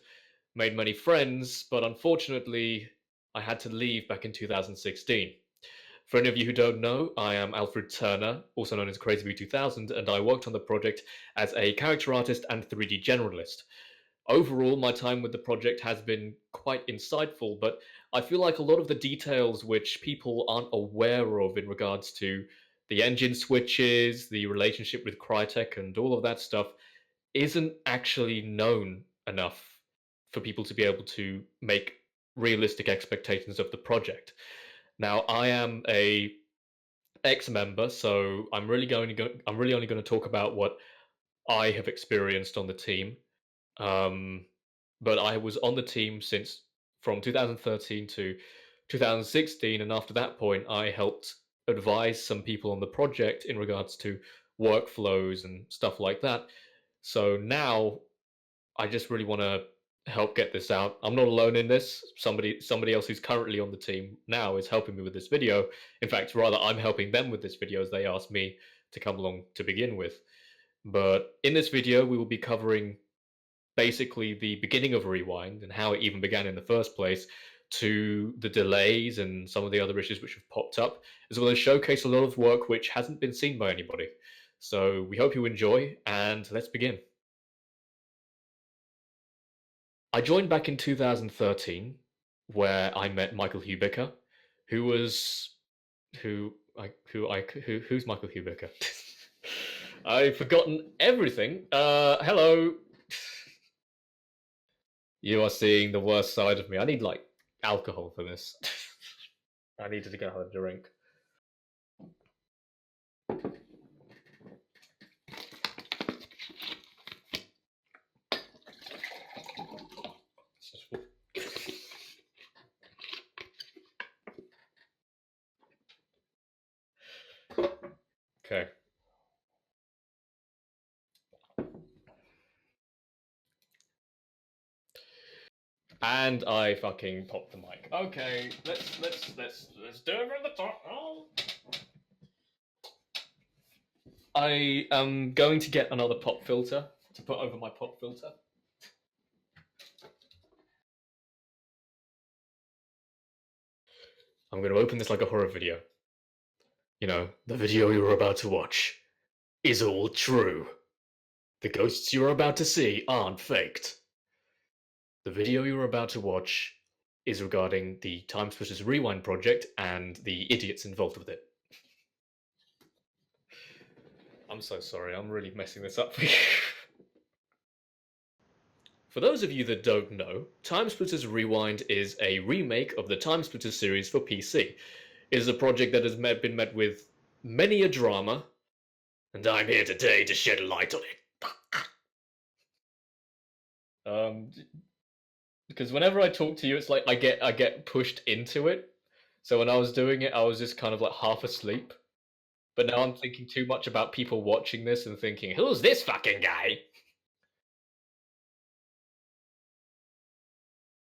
made many friends, but unfortunately, I had to leave back in 2016. For any of you who don't know, I am Alfred Turner, also known as CrazyB2000, and I worked on the project as a character artist and 3D generalist. Overall, my time with the project has been quite insightful, but I feel like a lot of the details which people aren't aware of in regards to the engine switches, the relationship with Crytek, and all of that stuff isn't actually known enough for people to be able to make realistic expectations of the project. Now, I am a ex-member, so I'm really only going to talk about what I have experienced on the team. But I was on the team from 2013 to 2016, and after that point, I helped advise some people on the project in regards to workflows and stuff like that. So now, I just really want to help get this out. I'm not alone in this. Somebody else who's currently on the team now is helping me with this video. In fact, rather, I'm helping them with this video as they asked me to come along to begin with. But in this video, we will be covering basically the beginning of Rewind and how it even began in the first place, to the delays and some of the other issues which have popped up, as well as showcase a lot of work which hasn't been seen by anybody. So we hope you enjoy, and let's begin. I joined back in 2013, where I met Michael Hubicker, who's Michael Hubicker? I've forgotten everything. Hello. You are seeing the worst side of me. I need, alcohol for this. I needed to go have a drink. Okay. And I fucking popped the mic. Okay, let's do it from the top. Oh. I am going to get another pop filter to put over my pop filter. I'm going to open this like a horror video. You know, the video you're about to watch is all true. The ghosts you're about to see aren't faked. The video you're about to watch is regarding the TimeSplitters Rewind project and the idiots involved with it. I'm so sorry, I'm really messing this up for you. For those of you that don't know, TimeSplitters Rewind is a remake of the TimeSplitters series for PC. It is a project that has been met with many a drama, and I'm here today to shed a light on it. Because whenever I talk to you, it's like I get pushed into it. So when I was doing it, I was just kind of like half asleep. But now I'm thinking too much about people watching this and thinking, who's this fucking guy?